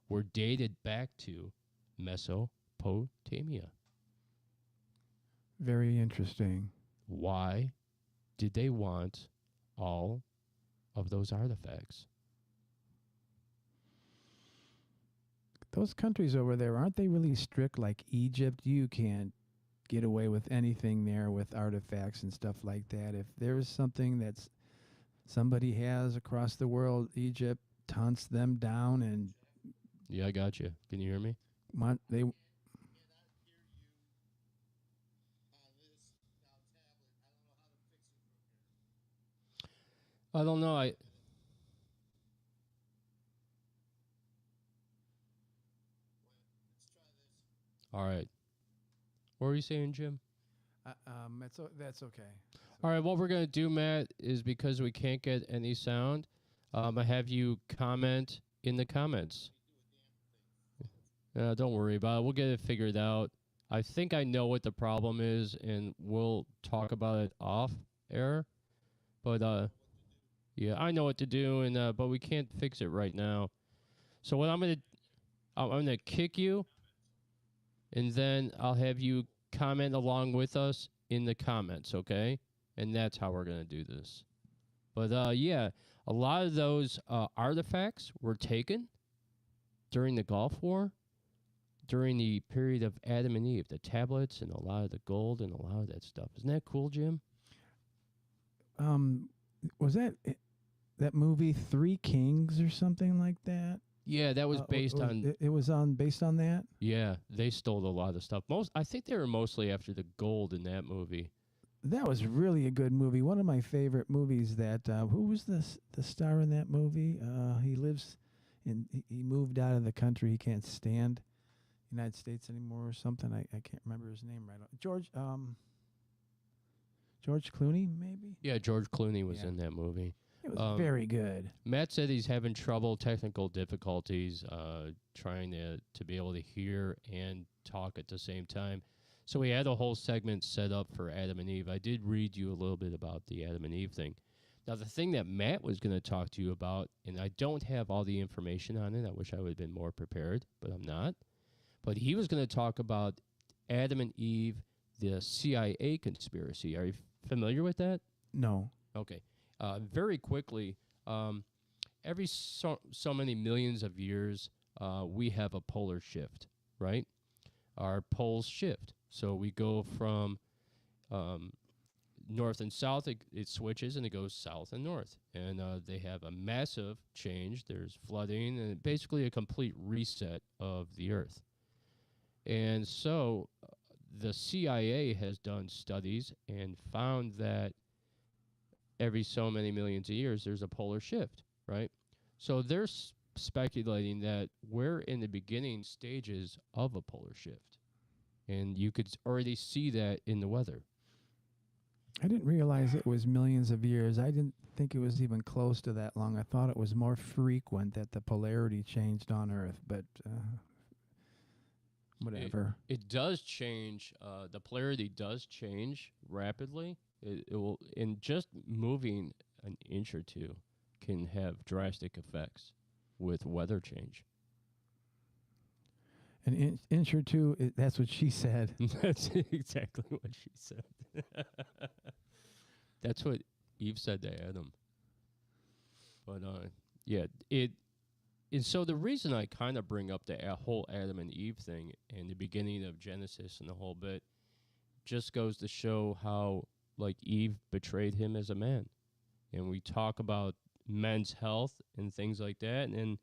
were dated back to Mesopotamia. Very interesting. Why did they want all of those artifacts? Those countries over there, aren't they really strict like Egypt? You can't get away with anything there with artifacts and stuff like that. If there's something that's somebody has across the world, Egypt hunts them down and... Yeah, I got you. Can you hear me? They I don't know. All right. What were you saying, Jim? that's okay. All right. What we're gonna do, Matt, is because we can't get any sound, I have you comment in the comments. Don't worry about it. We'll get it figured out. I think I know what the problem is, and we'll talk about it off air. But yeah, I know what to do, and but we can't fix it right now. So what I'm gonna kick you, and then I'll have you comment along with us in the comments, okay? And that's how we're gonna do this. But yeah, a lot of those artifacts were taken during the Gulf War, during the period of Adam and Eve, the tablets and a lot of the gold and a lot of that stuff. Isn't that cool, Jim? Was that movie Three Kings or something like that? Yeah, that was based on. It was based on that. Yeah, they stole a lot of stuff. I think they were mostly after the gold in that movie. That was really a good movie. One of my favorite movies. That who was the star in that movie? He moved out of the country. He can't stand United States anymore or something. I can't remember his name right. George Clooney, maybe? Yeah, George Clooney was in that movie. It was very good. Matt said he's having technical difficulties, trying to be able to hear and talk at the same time. So we had a whole segment set up for Adam and Eve. I did read you a little bit about the Adam and Eve thing. Now, the thing that Matt was going to talk to you about, and I don't have all the information on it. I wish I would have been more prepared, but I'm not. But he was going to talk about Adam and Eve, the CIA conspiracy. Are you familiar with that? No. Okay. Very quickly, every so many millions of years, we have a polar shift, right? Our poles shift. So we go from north and south, it switches, and it goes south and north. And they have a massive change. There's flooding, and basically a complete reset of the Earth. And so the CIA has done studies and found that every so many millions of years, there's a polar shift, right? So they're speculating that we're in the beginning stages of a polar shift. And you could already see that in the weather. I didn't realize it was millions of years. I didn't think it was even close to that long. I thought it was more frequent that the polarity changed on Earth, but whatever. It does change. The polarity does change rapidly. It will, in just moving an inch or two, can have drastic effects with weather change. An inch or two, that's what she said. That's exactly what she said. That's what Eve said to Adam. But yeah, and so the reason I kind of bring up the whole Adam and Eve thing and the beginning of Genesis and the whole bit just goes to show how like Eve betrayed him as a man. And we talk about men's health and things like that, and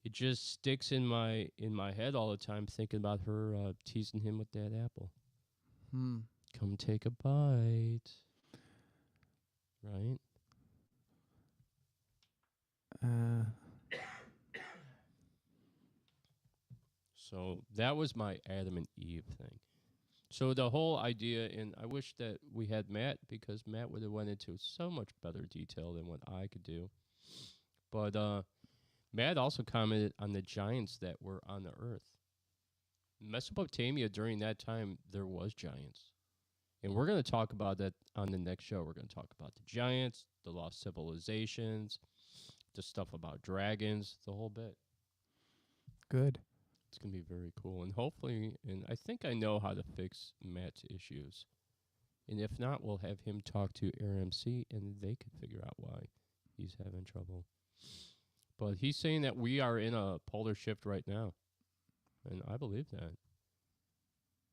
it just sticks in my head all the time thinking about her teasing him with that apple. Come take a bite. Right? So that was my Adam and Eve thing. So the whole idea, and I wish that we had Matt, because Matt would have went into so much better detail than what I could do. But Matt also commented on the giants that were on the earth. Mesopotamia, during that time, there was giants. And we're going to talk about that on the next show. We're going to talk about the giants, the lost civilizations, the stuff about dragons, the whole bit. Good. It's going to be very cool. And hopefully, and I think I know how to fix Matt's issues. And if not, we'll have him talk to RMC, and they could figure out why he's having trouble. But he's saying that we are in a polar shift right now. And I believe that.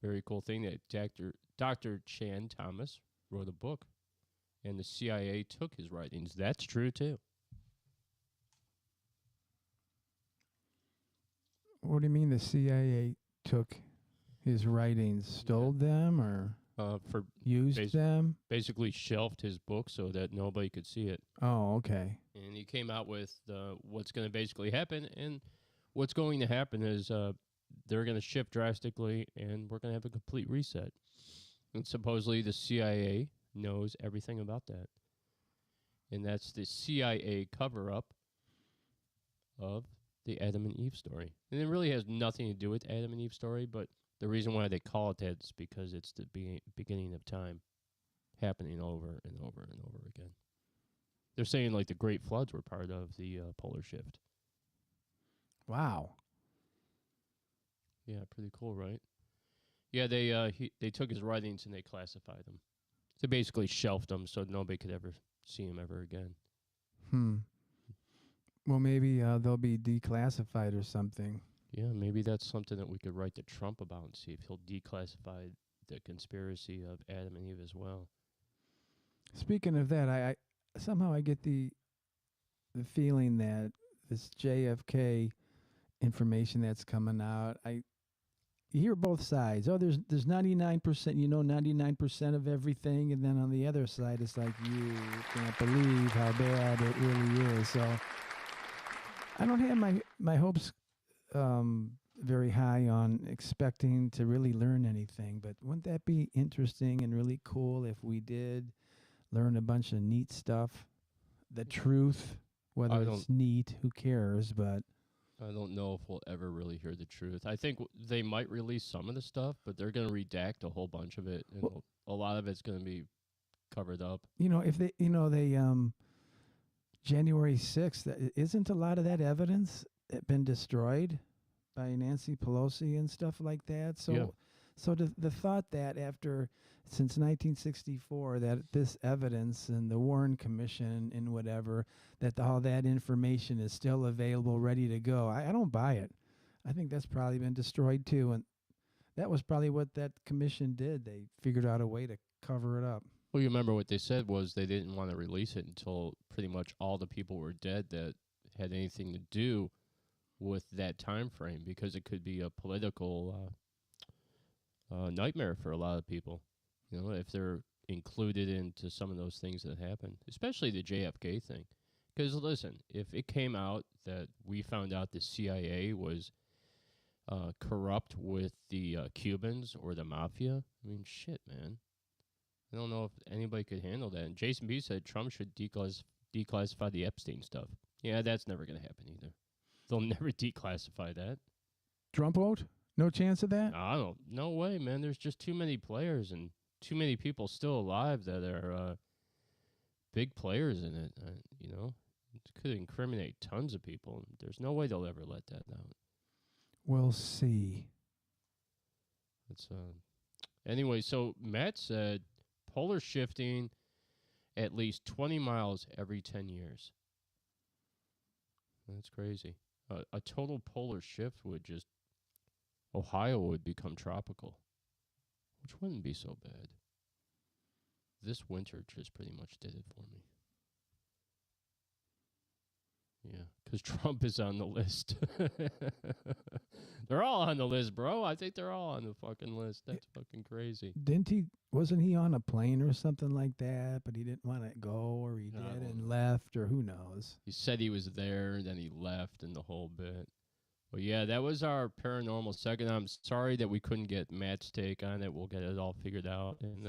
Very cool thing that Dr. Chan Thomas wrote a book, and the CIA took his writings. That's true, too. What do you mean the CIA took his writings, stole them, or for used them? Basically shelved his book so that nobody could see it. Oh, okay. And he came out with what's going to basically happen. And what's going to happen is they're going to shift drastically, and we're going to have a complete reset. And supposedly the CIA knows everything about that. And that's the CIA cover-up of the Adam and Eve story. And it really has nothing to do with Adam and Eve story, but the reason why they call it that is because it's the beginning of time happening over and over and over again. They're saying like the Great Floods were part of the polar shift. Wow. Yeah, pretty cool, right? Yeah, they took his writings and they classified them. They basically shelved them so nobody could ever see him ever again. Well, maybe they'll be declassified or something. Yeah, maybe that's something that we could write to Trump about and see if he'll declassify the conspiracy of Adam and Eve as well. Speaking of that, I somehow I get the feeling that this JFK information that's coming out, you hear both sides. Oh, there's 99%, 99% of everything, and then on the other side, it's like you can't believe how bad it really is. So I don't have my hopes very high on expecting to really learn anything, but wouldn't that be interesting and really cool if we did learn a bunch of neat stuff? The truth, whether it's neat, who cares, but I don't know if we'll ever really hear the truth. I think they might release some of the stuff, but they're going to redact a whole bunch of it, and a lot of it's going to be covered up. If they, January 6th, isn't a lot of that evidence been destroyed by Nancy Pelosi and stuff like that? So, yeah. So the thought that since 1964, that this evidence and the Warren Commission and whatever, that all that information is still available, ready to go, I don't buy it. I think that's probably been destroyed too. And that was probably what that commission did. They figured out a way to cover it up. Well, you remember what they said was they didn't want to release it until pretty much all the people were dead that had anything to do with that time frame, because it could be a political nightmare for a lot of people. If they're included into some of those things that happened, especially the JFK thing. Because listen, if it came out that we found out the CIA was corrupt with the Cubans or the mafia, I mean, shit, man. I don't know if anybody could handle that. And Jason B said Trump should declassify the Epstein stuff. Yeah, that's never going to happen either. They'll never declassify that. Trump won't? No chance of that? No way, man. There's just too many players and too many people still alive that are big players in it. It could incriminate tons of people. There's no way they'll ever let that out. We'll see. It's anyway. So Matt said polar shifting at least 20 miles every 10 years. That's crazy. A total polar shift would just Ohio would become tropical, which wouldn't be so bad. This winter just pretty much did it for me. Yeah, because Trump is on the list. They're all on the list, bro. I think they're all on the fucking list. That's fucking crazy. Wasn't he on a plane or something like that, but he didn't want to go, or he did and left, or who knows? He said he was there, and then he left, and the whole bit. Well, yeah, that was our paranormal second. I'm sorry that we couldn't get Matt's take on it. We'll get it all figured out. And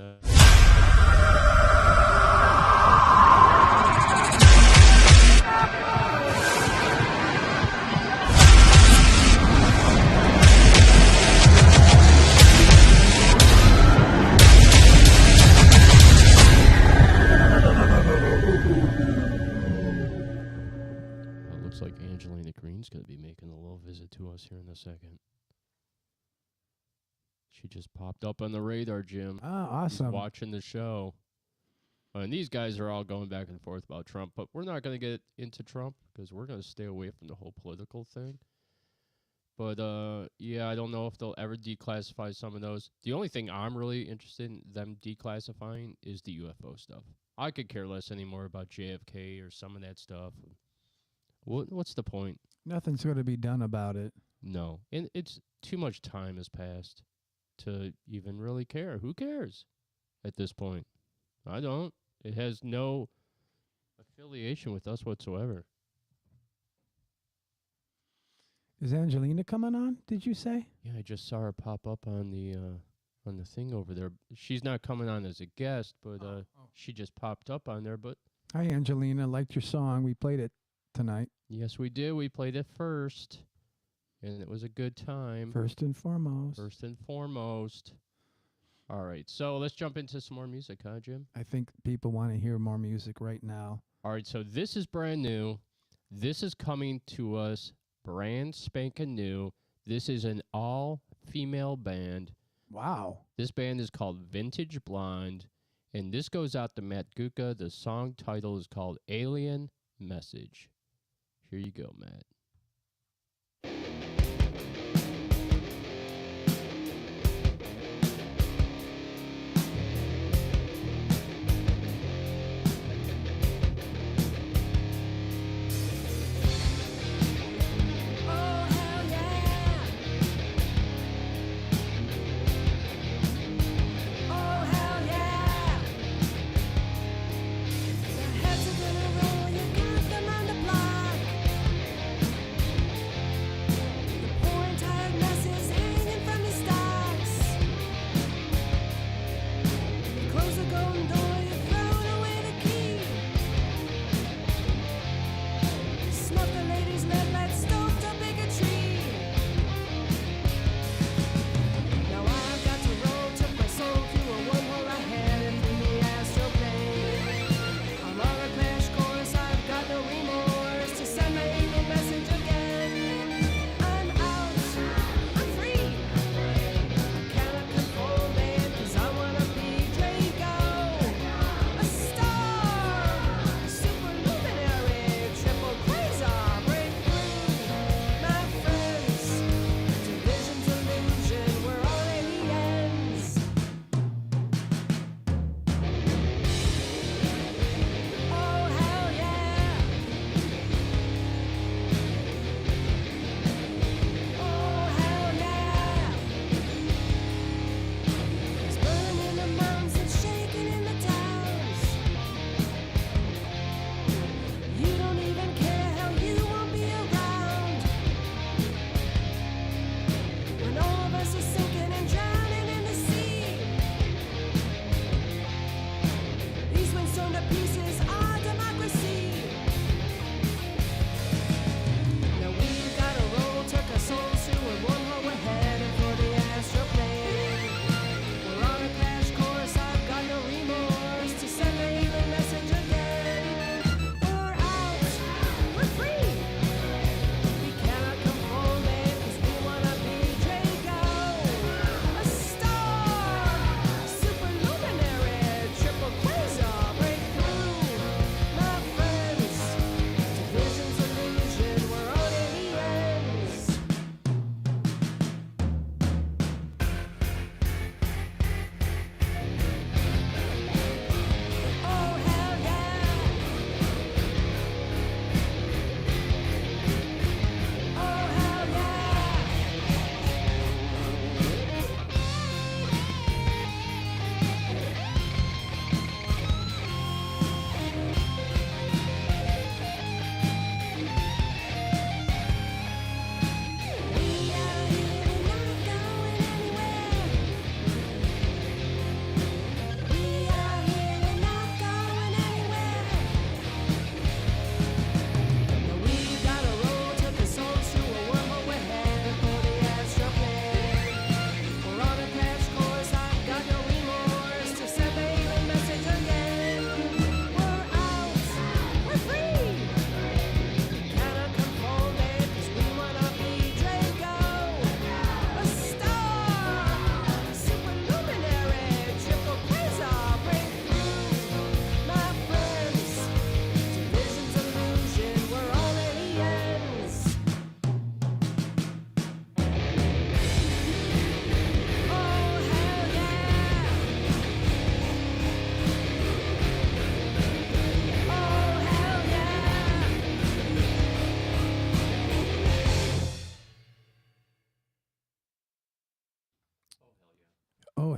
looks like Angelina Green's going to be making a little visit to us here in a second. She just popped up on the radar, Jim. Oh, awesome. She's watching the show. And these guys are all going back and forth about Trump, but we're not going to get into Trump because we're going to stay away from the whole political thing. But, yeah, I don't know if they'll ever declassify some of those. The only thing I'm really interested in them declassifying is the UFO stuff. I could care less anymore about JFK or some of that stuff. What's the point? Nothing's going to be done about it. No. And it's too much time has passed to even really care. Who cares at this point? I don't. It has no affiliation with us whatsoever. Is Angelina coming on, did you say? Yeah, I just saw her pop up on the thing over there. She's not coming on as a guest, but she just popped up on there. But hi, Angelina. Liked your song. We played it tonight. Yes, we did. We played it first, and it was a good time. First and foremost. All right, so let's jump into some more music, huh, Jim? I think people want to hear more music right now. All right, so this is brand new. This is coming to us brand spanking new. This is an all-female band. Wow. This band is called Vintage Blonde, and this goes out to Matt Guka. The song title is called Alien Message. Here you go, Matt. Heads are gonna roll, you got them on the block.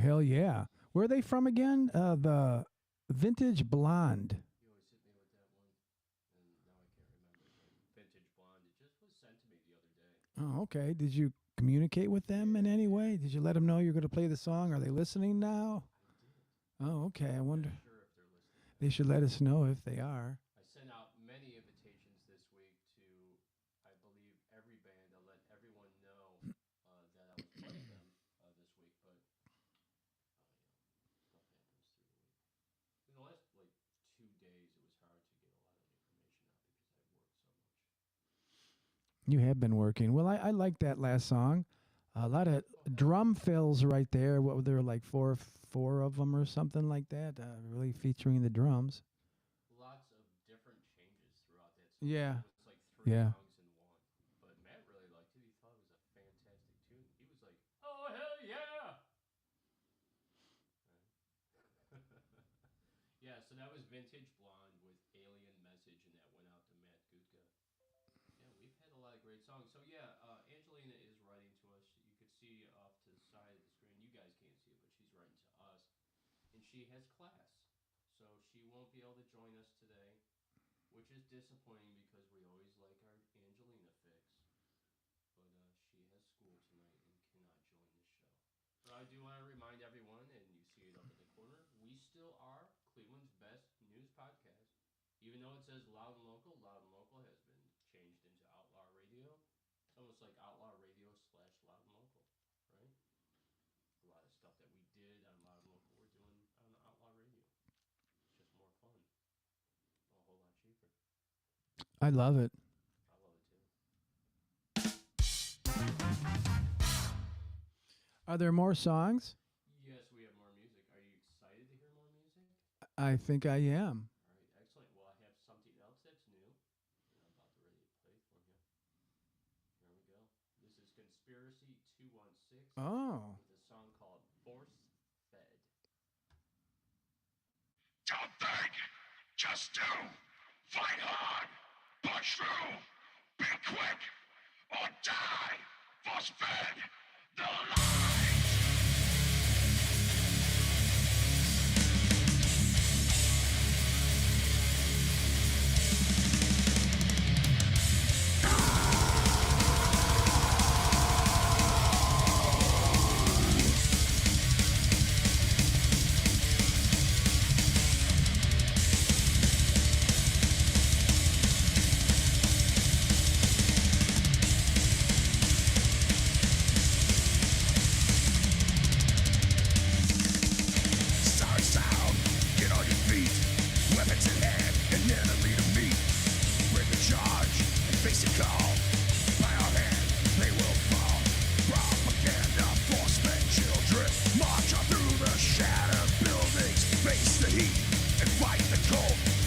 hell yeah. Where are they from again? The Vintage Blonde. You always hit me with that one, and now I can't remember. But Vintage Blonde, it just was sent to me the other day. Oh, okay. Did you communicate with them in any way? Did you let them know you're going to play the song? Are they listening now? I did. Oh, okay. I I'm wonder. not sure if they're listening. They should let us know if they are. I sent out many invitations this week to, I believe, every band. I let everyone know that I was playing them this week, but stuff happens through the week. In the last 2 days, it was hard to get a lot of information out because I worked so much. You have been working. Well, I like that last song. A lot of drum fills right there. What were there, like four of them or something like that? Really featuring the drums. Lots of different changes throughout that song. Yeah. It was like three Yeah. songs in one. But Matt really liked it. He thought it was a fantastic tune. He was like, "Oh hell yeah!" Right. Yeah, so that was Vintage Blonde with Alien Message, and that went out to Matt Gutka. Yeah, we've had a lot of great songs. So yeah, Angelina is writing to us. You could see off to the side of the screen. You guys can't see it, but she's writing to us, and she has class, so she won't be able to join us today, which is disappointing because we always like our Angelina fix. But she has school tonight and cannot join this show. But I do want to remind everyone, and you see it up in the corner, we still are Cleveland's best news podcast. Even though it says Loud and Local has been changed into Outlaw Radio. It's almost like Outlaw Radio / Loud and Local, right? A lot of stuff that we did on Loud and Local we're doing on Outlaw Radio. It's just more fun. A whole lot cheaper. I love it. I love it too. Are there more songs? Yes, we have more music. Are you excited to hear more music? I think I am. All right, excellent. Well, I have something else that's new, and I'm about to ready to play for you. Here we go. This is Conspiracy 216 Oh. with a song called Force Fed. Don't think, just do. Fight hard, push through. Be quick or die. Force fed the lies.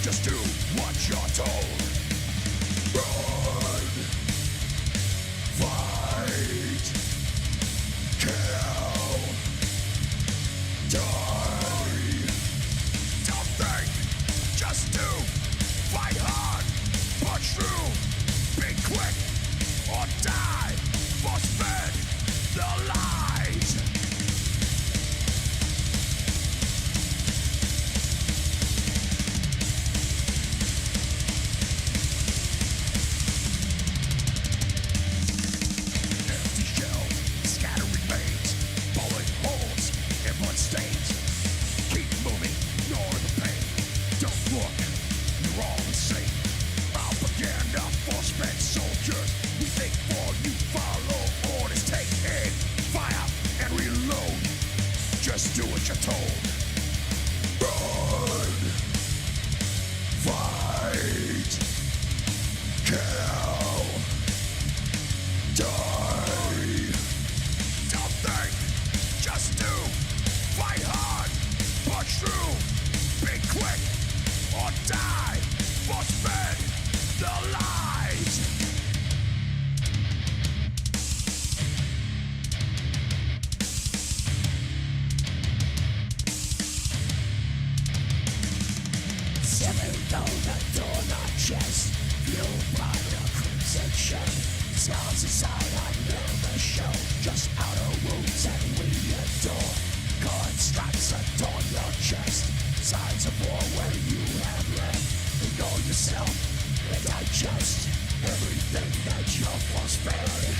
Just do what you're told. Run, fight, kill, die. Don't think, just do. Fight hard, punch through. Be quick or die. Force fed the lies. Stains. Keep moving, ignore the pain. Don't look, you're all the same. Propaganda, force-fed soldiers. We think for you, follow orders. Take aim, fire, and reload. Just do what you're told. Run, fight, kill, die. Don't think, just do. Fight hard, push through, be quick or die. Force fed the lies. Severed on the door, not chest, fueled by the crimson shed. Scars inside under the shell, just outer wounds that we adore. God yourself and digest everything that you was fed.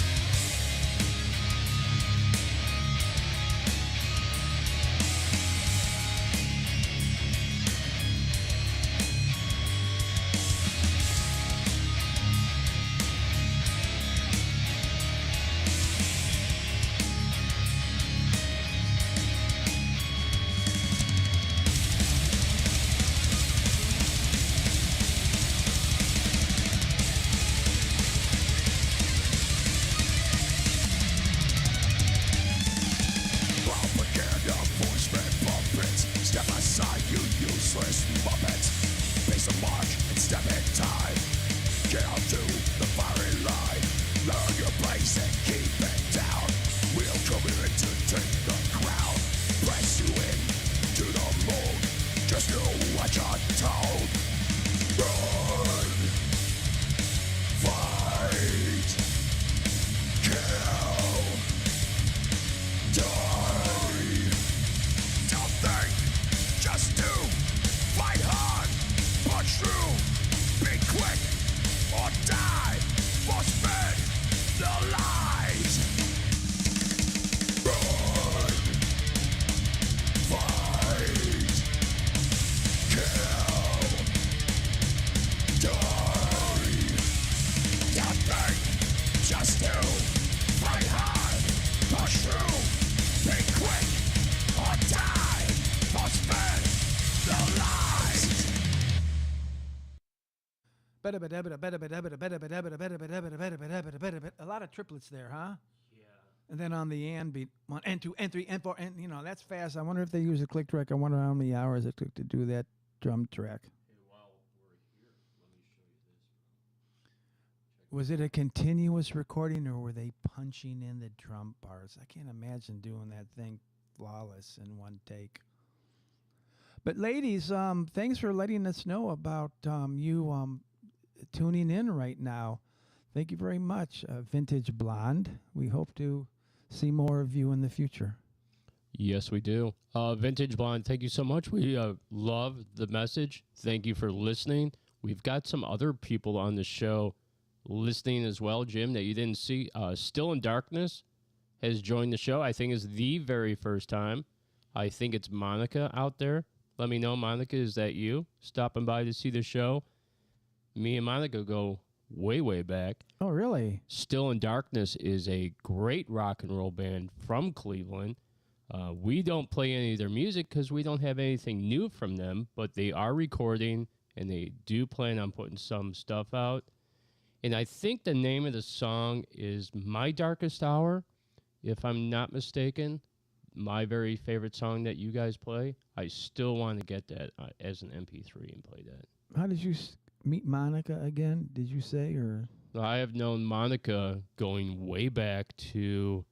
Propaganda, voice-fed puppets. Step aside, you useless muppets. Pace a march and step in time. Get out to the firing line. Learn your place and keep it down. We'll come in to take the crown. Press you in to the mold. Just do what you're told. Run, fight, kill, die. Don't think, just do. Fight hard, punch through. Be quick or die. Force fed the lies. Run, fight, kill, die. Don't think, just do. Fight hard, push through. Be quick or die. Force fed the lies. A lot of triplets there, huh? Yeah. And then on the and beat, 1 and 2 and 3 and 4, and that's fast. I wonder if they use a click track. I wonder how many hours it took to do that drum track. Was it a continuous recording, or were they punching in the drum parts? I can't imagine doing that thing flawless in one take. But ladies, thanks for letting us know about you tuning in right now. Thank you very much, Vintage Blonde. We hope to see more of you in the future. Yes, we do. Vintage Blonde, thank you so much. We love the message. Thank you for listening. We've got some other people on the show listening as well, Jim, that you didn't see. Still in Darkness has joined the show. I think it's the very first time. I think it's Monica out there. Let me know, Monica, is that you stopping by to see the show? Me and Monica go way, way back. Oh, really? Still in Darkness is a great rock and roll band from Cleveland. We don't play any of their music because we don't have anything new from them, but they are recording, and they do plan on putting some stuff out. And I think the name of the song is My Darkest Hour, if I'm not mistaken. My very favorite song that you guys play. I still want to get that as an MP3 and play that. How did you meet Monica again? Did you say, or? I have known Monica going way back to,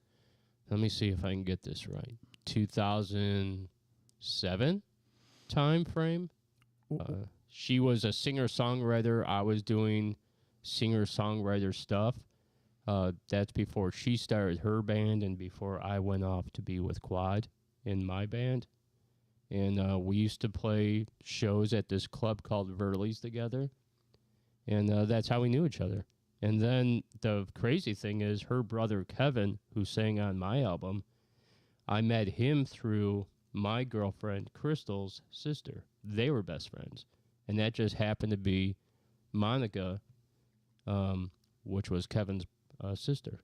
let me see if I can get this right, 2007 time frame. She was a singer-songwriter. I was doing singer-songwriter stuff. That's before she started her band and before I went off to be with Quad in my band. And we used to play shows at this club called Verley's together. And that's how we knew each other. And then the crazy thing is her brother Kevin, who sang on my album, I met him through my girlfriend Crystal's sister. They were best friends. And that just happened to be Monica, which was Kevin's sister.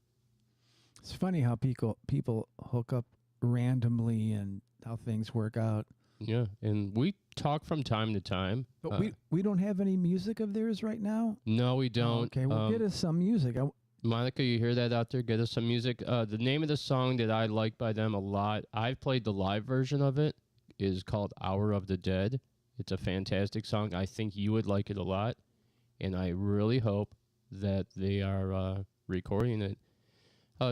It's funny how people hook up randomly and how things work out. Yeah, and we talk from time to time. But we don't have any music of theirs right now? No, we don't. Oh, okay, well, get us some music. Monica, you hear that out there? Get us some music. The name of the song that I like by them a lot, I've played the live version of it, is called Hour of the Dead. It's a fantastic song. I think you would like it a lot, and I really hope that they are recording it.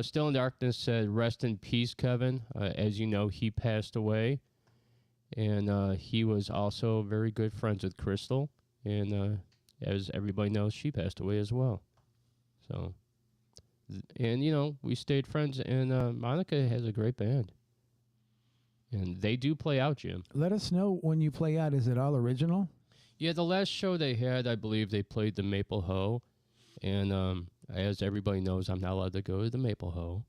Still in Darkness said, rest in peace, Kevin. As you know, he passed away, and he was also very good friends with Crystal, and as everybody knows, she passed away as well. So, and, you know, we stayed friends, and Monica has a great band. And they do play out, Jim. Let us know when you play out. Is it all original? Yeah, the last show they had, I believe they played the Maple Hoe. And as everybody knows, I'm not allowed to go to the Maple Hoe.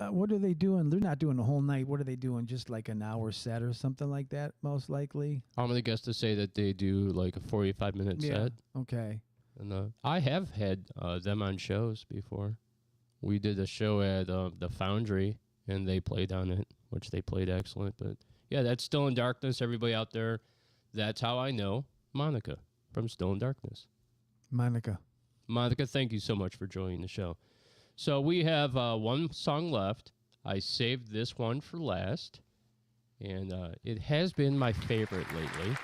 What are they doing? They're not doing the whole night. What are they doing? Just like an hour set or something like that, most likely? I'm going to guess to say that they do like a 45-minute set. Okay. And I have had them on shows before. We did a show at the Foundry, and they played on it, which they played excellent. But yeah, that's Still in Darkness. Everybody out there, that's how I know Monica from Still in Darkness. Monica, thank you so much for joining the show. So we have one song left. I saved this one for last, and it has been my favorite lately.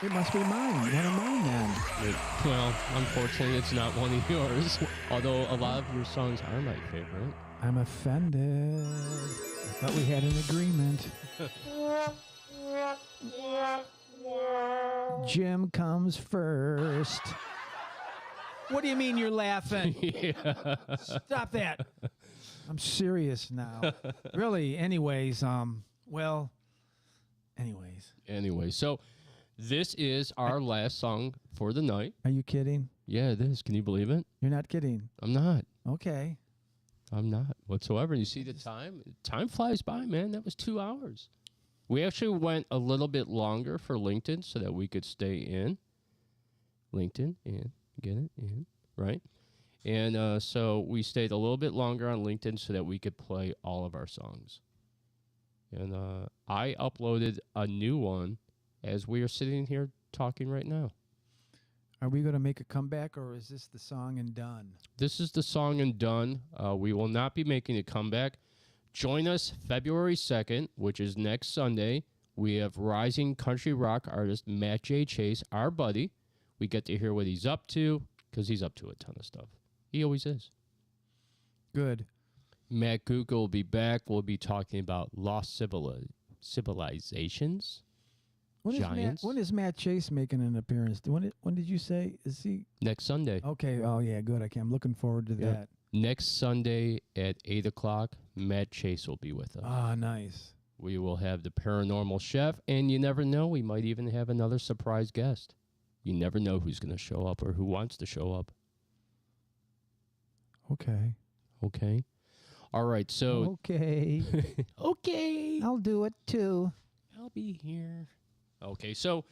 it must be mine. One of mine then. Well, unfortunately, it's not one of yours, although a lot of your songs are my favorite. I'm offended. I thought we had an agreement. Jim comes first. What do you mean you're laughing? Yeah. Stop that. I'm serious now. Really, anyways, Anyway, so this is our last song for the night. Are you kidding? Yeah, it is. Can you believe it? You're not kidding. I'm not. Okay. I'm not whatsoever. You see the time? Time flies by, man. That was 2 hours. We actually went a little bit longer for LinkedIn so that we could stay in. LinkedIn, in. Get it? In. Right? And so we stayed a little bit longer on LinkedIn so that we could play all of our songs. And I uploaded a new one as we are sitting here talking right now. Are we going to make a comeback, or is this the song and done? This is the song and done. We will not be making a comeback. Join us February 2nd, which is next Sunday. We have rising country rock artist Matt J. Chase, our buddy. We get to hear what he's up to, because he's up to a ton of stuff. He always is. Good. Matt Guka will be back. We'll be talking about lost civilizations. When is Matt Chase making an appearance? When did you say? Is he? Next Sunday. Okay. Oh, yeah, good. I'm looking forward to that. Next Sunday at 8 o'clock, Matt Chase will be with us. Ah, nice. We will have the paranormal chef, and you never know, we might even have another surprise guest. You never know who's going to show up or who wants to show up. Okay. Okay. All right, so... Okay. Okay. I'll do it, too. I'll be here. Okay, so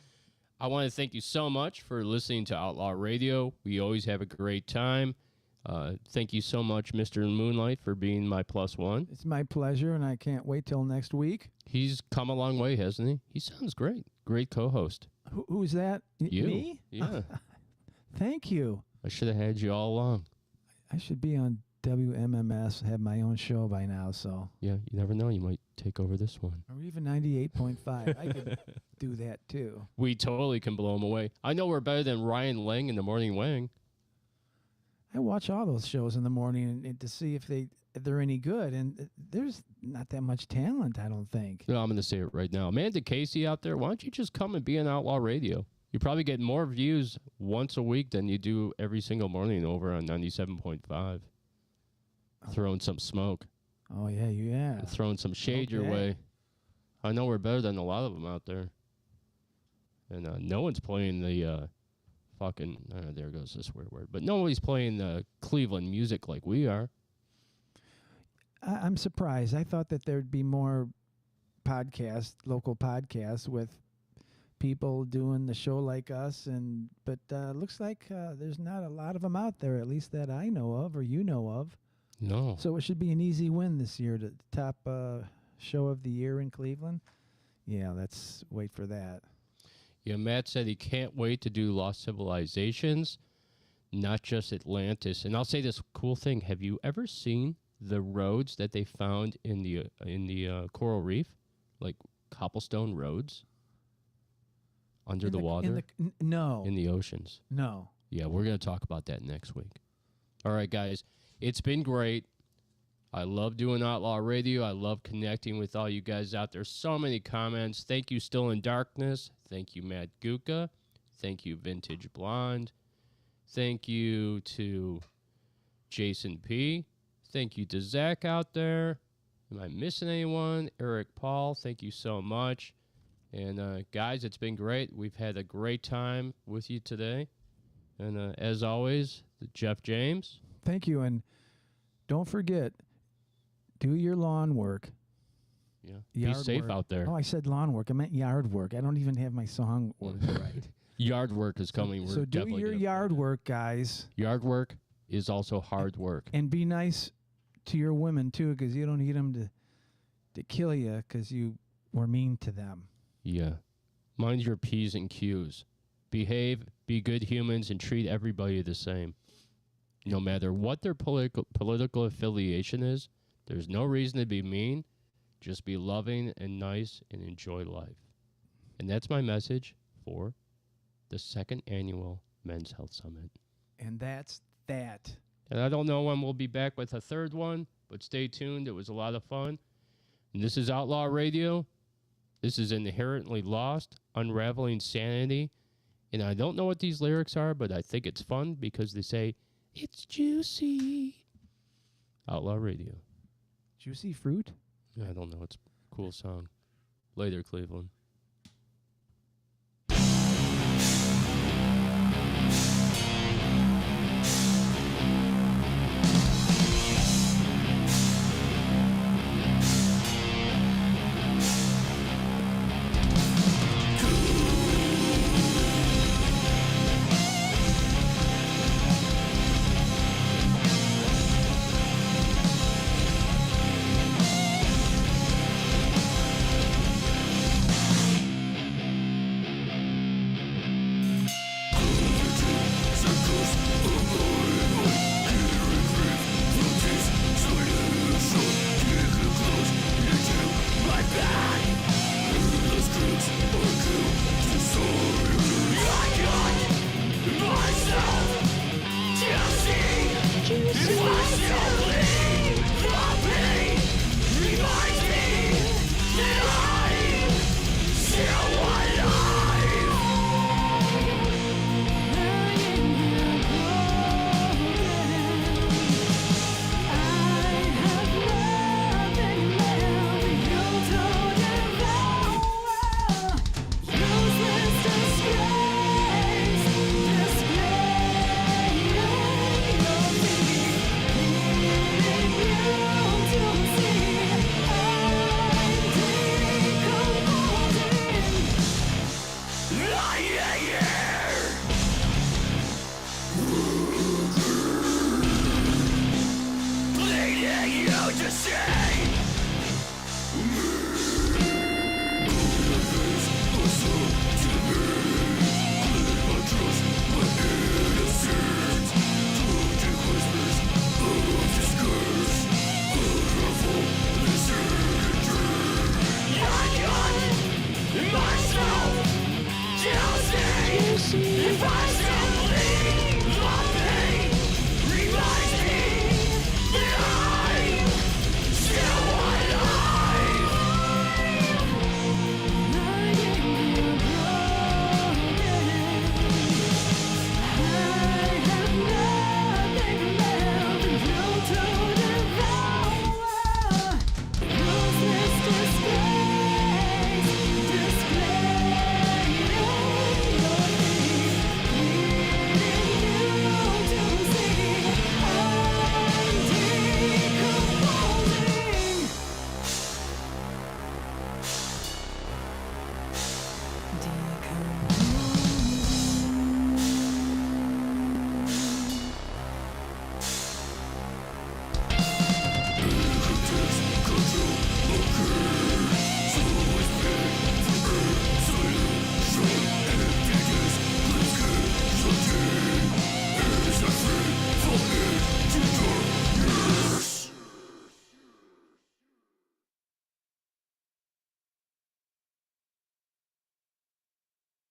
I want to thank you so much for listening to Outlaw Radio. We always have a great time. Thank you so much, Mr. Moonlight, for being my +1. It's my pleasure, and I can't wait till next week. He's come a long way, hasn't he? He sounds great. Great co-host. Who's that? You. Me? Yeah. Thank you. I should have had you all along. I should be on WMMS, have my own show by now, so. Yeah, you never know. You might take over this one. Or even 98.5. I could do that, too. We totally can blow them away. I know we're better than Ryan Lang in the Morning Wang. I watch all those shows in the morning and to see if they're any good, and there's not that much talent, I don't think. No, I'm going to say it right now. Amanda Casey out there, why don't you just come and be on Outlaw Radio? You probably get more views once a week than you do every single morning over on 97.5. Throwing some smoke. Oh, yeah. Throwing some shade your way. I know we're better than a lot of them out there. And no one's playing the fucking, there goes this weird word, but nobody's playing the Cleveland music like we are. I'm surprised. I thought that there'd be more local podcasts with people doing the show like us, but looks like there's not a lot of them out there, at least that I know of or you know of. No. So it should be an easy win this year to top show of the year in Cleveland. Yeah, let's wait for that. Yeah, Matt said he can't wait to do Lost Civilizations, not just Atlantis. And I'll say this cool thing. Have you ever seen the roads that they found in the coral reef? Like cobblestone roads under the water? No. In the oceans. No. Yeah, we're going to talk about that next week. All right, guys. It's been great. I love doing Outlaw Radio. I love connecting with all you guys out there. So many comments. Thank you, Still in Darkness. Thank you, Matt Guka. Thank you, Vintage Blonde. Thank you to Jason P. Thank you to Zach out there. Am I missing anyone? Eric Paul, thank you so much. And guys, it's been great. We've had a great time with you today. And as always, Jeff James. Thank you. And don't forget, do your lawn work. Yeah. Yard Be safe work. out there. Oh, I said lawn work. I meant yard work. I don't even have my song ordered right. Yard work is coming. We're So do definitely your gonna yard play that. work, guys. Yard work is also hard work. And be nice to your women, too, because you don't need them to kill you because you were mean to them. Yeah. Mind your P's and Q's. Behave, be good humans, and treat everybody the same. No matter what their political affiliation is, there's no reason to be mean. Just be loving and nice and enjoy life. And that's my message for the second annual Men's Health Summit. And that's that. And I don't know when we'll be back with a third one, but stay tuned. It was a lot of fun. And this is Outlaw Radio. This is Inherently Lost, Unraveling Sanity. And I don't know what these lyrics are, but I think it's fun because they say, it's juicy. Outlaw Radio. Juicy fruit? I don't know. It's a cool song. Later, Cleveland. If I